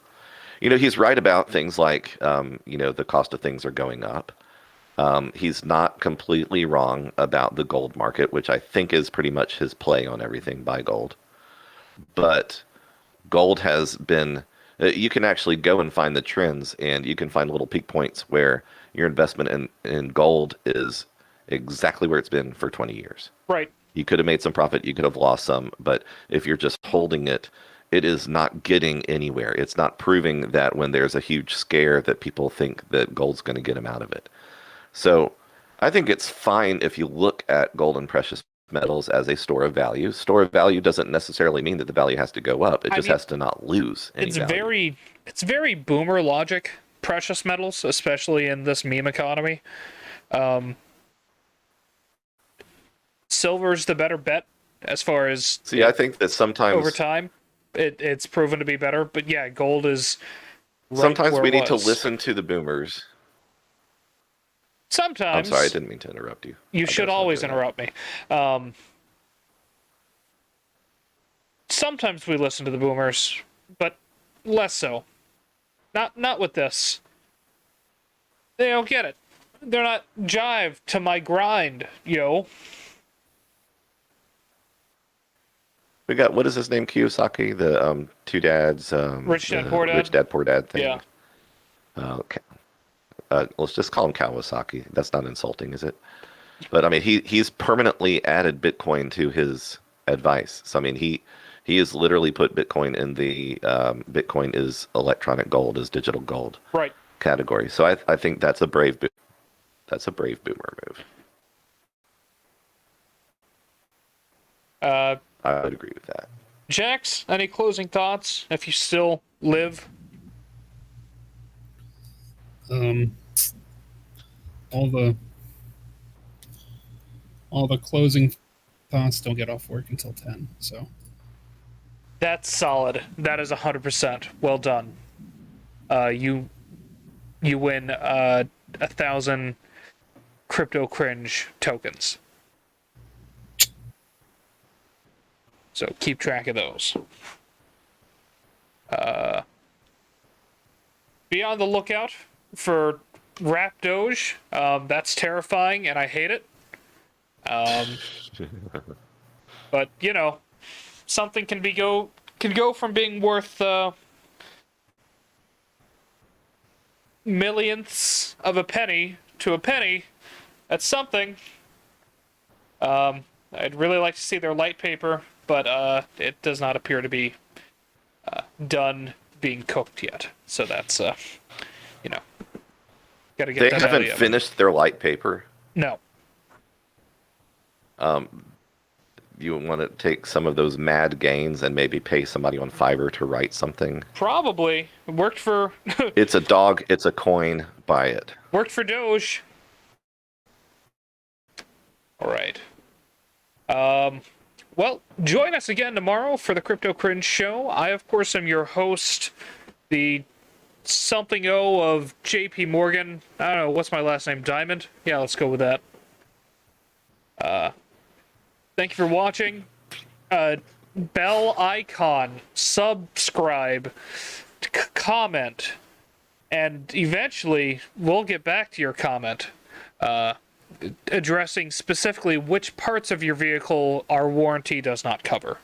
he's right about things like, the cost of things are going up. He's not completely wrong about the gold market, which I think is pretty much his play on everything, buy gold. But gold has been, you can actually go and find the trends, and you can find little peak points where your investment in gold is exactly where it's been for 20 years. Right. You could have made some profit, you could have lost some, but if you're just holding it, it is not getting anywhere. It's not proving that when there's a huge scare that people think that gold's going to get them out of it. So I think it's fine if you look at gold and precious metals as a store of value. Store of value doesn't necessarily mean that the value has to go up. It just has to not lose any value. It's very boomer logic, precious metals, especially in this meme economy. Silver's the better bet as far as I think that sometimes over time it's proven to be better, but yeah, gold is right sometimes where we it need to was. listen to the boomers. Sometimes. I'm sorry, I didn't mean to interrupt you. You should always interrupt me. Sometimes we listen to the boomers, but less so. Not with this. They don't get it. They're not jive to my grind, yo. We got, what is his name, Kiyosaki? The two dads. Rich Dad, Poor Dad? Rich Dad, Poor Dad thing. Yeah. Let's just call him Kawasaki. That's not insulting, is it? But I mean, he's permanently added Bitcoin to his advice. So I mean, he has literally put Bitcoin in the Bitcoin is electronic gold, is digital gold Right. category. So I think that's a brave boomer move. I would agree with that. Jax, any closing thoughts? If you still live, all the closing thoughts don't get off work until 10. So that's solid. That is 100% well done. You win 1,000 crypto cringe tokens. So keep track of those. Be on the lookout for Rap Doge. That's terrifying, and I hate it. But something can go from being worth millionths of a penny to a penny. That's something. I'd really like to see their light paper, but it does not appear to be done being cooked yet. So that's gotta get They that haven't out of finished their light paper. No. You want to take some of those mad gains and maybe pay somebody on Fiverr to write something? Probably. It worked for It's a dog, it's a coin, buy it. worked for Doge. All right. Well, join us again tomorrow for the Crypto Cringe Show. I, of course, am your host, the something of JP Morgan. I don't know, what's my last name? Diamond? Yeah, let's go with that. Thank you for watching. Bell icon, subscribe, comment, and eventually we'll get back to your comment. Addressing specifically which parts of your vehicle our warranty does not cover.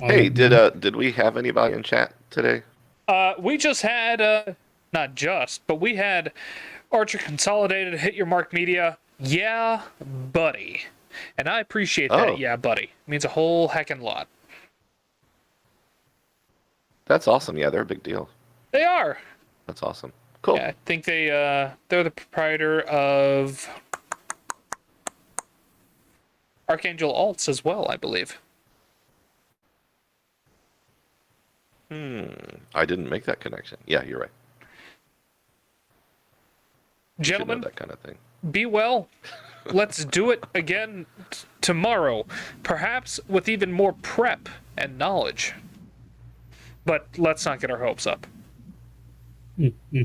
Hey, did we have anybody in chat today? We just had, not just, but we had Archer Consolidated hit your mark media. Yeah, buddy. And I appreciate that. Oh. Yeah, buddy. It means a whole heckin' lot. That's awesome. Yeah, they're a big deal. They are. That's awesome. Cool. Yeah, I think they're the proprietor of Archangel Alts as well, I believe. I didn't make that connection. Yeah, you're right. You should know Gentlemen, that kind of thing. be well. Let's do it again tomorrow, perhaps with even more prep and knowledge. But let's not get our hopes up. Mm-hmm.